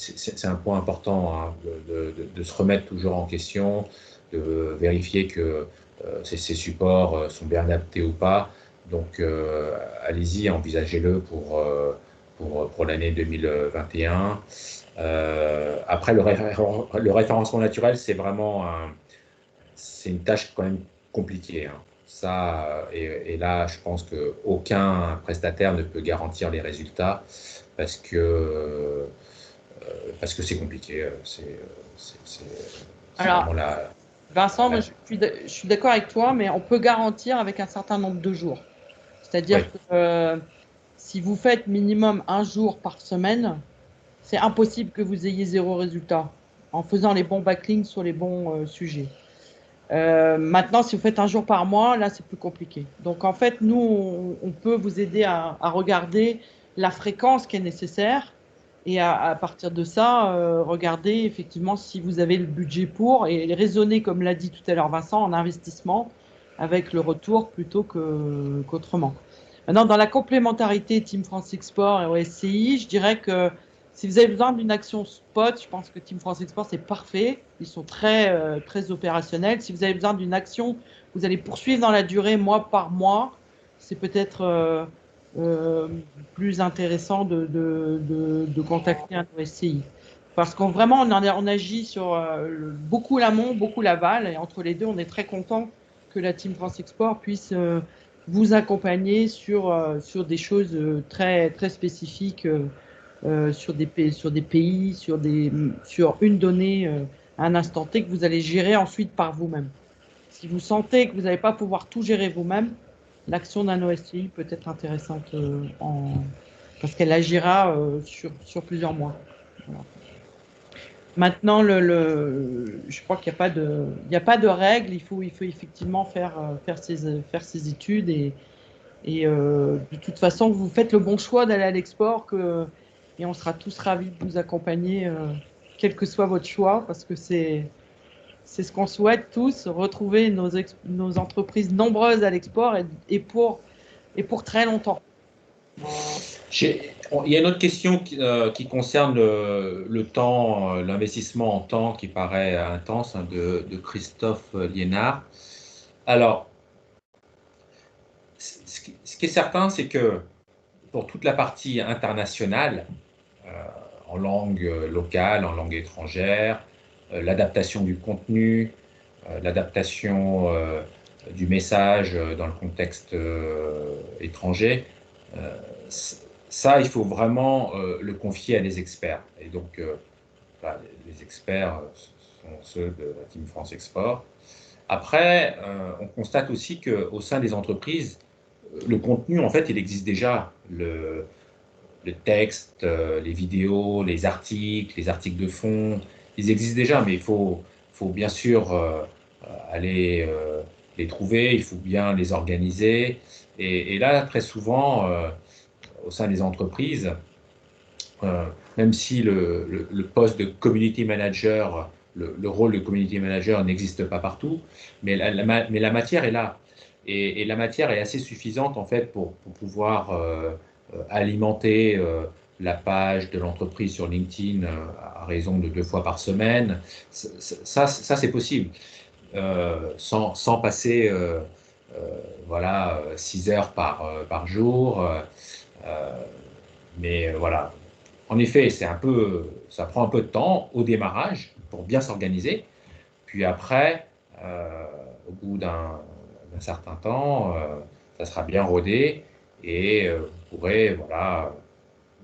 un point important hein, de se remettre toujours en question, de vérifier que ces supports sont bien adaptés ou pas. Donc allez-y, envisagez-le pour l'année 2021. Après, le référencement naturel, c'est vraiment c'est une tâche quand même compliquée. Hein. Ça, et là, je pense qu'aucun prestataire ne peut garantir les résultats parce que c'est compliqué. Alors, vraiment la, Vincent, moi, je suis d'accord avec toi, mais on peut garantir avec un certain nombre de jours. C'est-à-dire Oui. que si vous faites minimum un jour par semaine, c'est impossible que vous ayez 0 résultat en faisant les bons backlinks sur les bons sujets. Maintenant, si vous faites un jour par mois, là, c'est plus compliqué. Donc, en fait, nous, on peut vous aider à regarder la fréquence qui est nécessaire et à partir de ça, regarder effectivement si vous avez le budget pour et raisonner, comme l'a dit tout à l'heure Vincent, en investissement avec le retour plutôt qu'autrement. Maintenant, dans la complémentarité Team France Export et OSCI, je dirais que si vous avez besoin d'une action spot, je pense que Team France Export, c'est parfait. Ils sont très, très opérationnels. Si vous avez besoin d'une action, vous allez poursuivre dans la durée, mois par mois. C'est peut-être plus intéressant de contacter un OSCI. Parce qu'on vraiment, on agit sur beaucoup l'amont, beaucoup l'aval. Et entre les deux, on est très content que la Team France Export puisse vous accompagner sur des choses très, très spécifiques. Sur des pays, sur une donnée à un instant T que vous allez gérer ensuite par vous-même. Si vous sentez que vous n'allez pas pouvoir tout gérer vous-même, l'action d'un OSCI peut être intéressante parce qu'elle agira sur plusieurs mois. Voilà. Maintenant, je crois qu'il n'y a pas de règle. Il faut effectivement faire ses études et de toute façon, vous faites le bon choix d'aller à l'export et on sera tous ravis de vous accompagner, quel que soit votre choix, parce que c'est ce qu'on souhaite tous, retrouver nos entreprises nombreuses à l'export et pour très longtemps. Il y a une autre question qui concerne le temps, l'investissement en temps qui paraît intense hein, de Christophe Liénard. Alors, ce qui est certain, c'est que pour toute la partie internationale, en langue locale, en langue étrangère, l'adaptation du contenu, l'adaptation du message dans le contexte étranger, ça, il faut vraiment le confier à des experts. Et donc, les experts sont ceux de la Team France Export. Après, on constate aussi qu'au sein des entreprises, le contenu, en fait, il existe déjà. Le texte, les vidéos, les articles de fond, ils existent déjà, mais il faut bien sûr aller les trouver, il faut bien les organiser. Et là, très souvent, au sein des entreprises, même si le poste de community manager, le rôle de community manager n'existe pas partout, mais la matière est là. Et la matière est assez suffisante en fait pour pouvoir alimenter la page de l'entreprise sur LinkedIn à raison de 2 fois par semaine. Ça c'est possible, sans passer voilà, 6 heures par jour. Mais voilà. En effet, ça prend un peu de temps au démarrage pour bien s'organiser. Puis après, au bout d'un certain temps, ça sera bien rodé et vous pourrez, voilà,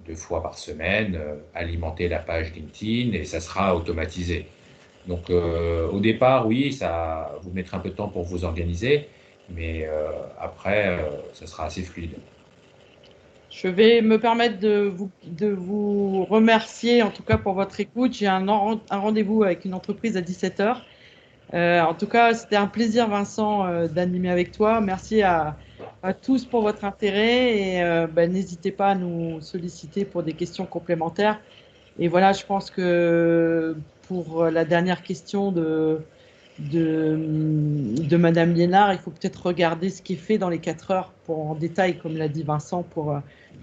2 fois par semaine, alimenter la page LinkedIn et ça sera automatisé. Donc au départ, oui, ça vous mettra un peu de temps pour vous organiser, mais après, ça sera assez fluide. Je vais me permettre de vous remercier, en tout cas pour votre écoute. J'ai un rendez-vous avec une entreprise à 17 h. En tout cas, c'était un plaisir, Vincent, d'animer avec toi. Merci à tous pour votre intérêt et n'hésitez pas à nous solliciter pour des questions complémentaires. Et voilà, je pense que pour la dernière question de Madame Liénard, il faut peut-être regarder ce qui est fait dans les 4 heures en détail, comme l'a dit Vincent, pour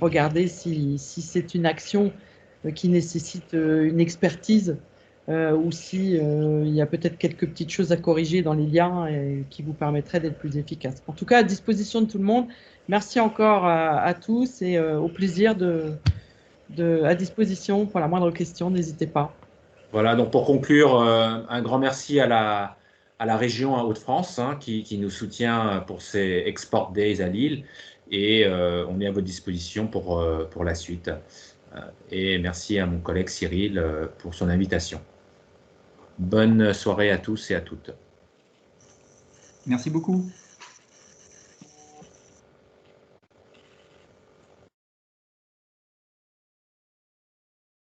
regarder si c'est une action qui nécessite une expertise ou si il y a peut-être quelques petites choses à corriger dans les liens qui vous permettraient d'être plus efficace. En tout cas, à disposition de tout le monde. Merci encore à tous et au plaisir à disposition pour la moindre question, n'hésitez pas. Voilà, donc pour conclure, un grand merci à la région Hauts-de-France qui nous soutient pour ces Export Days à Lille et on est à votre disposition pour la suite. Et merci à mon collègue Cyril pour son invitation. Bonne soirée à tous et à toutes. Merci beaucoup.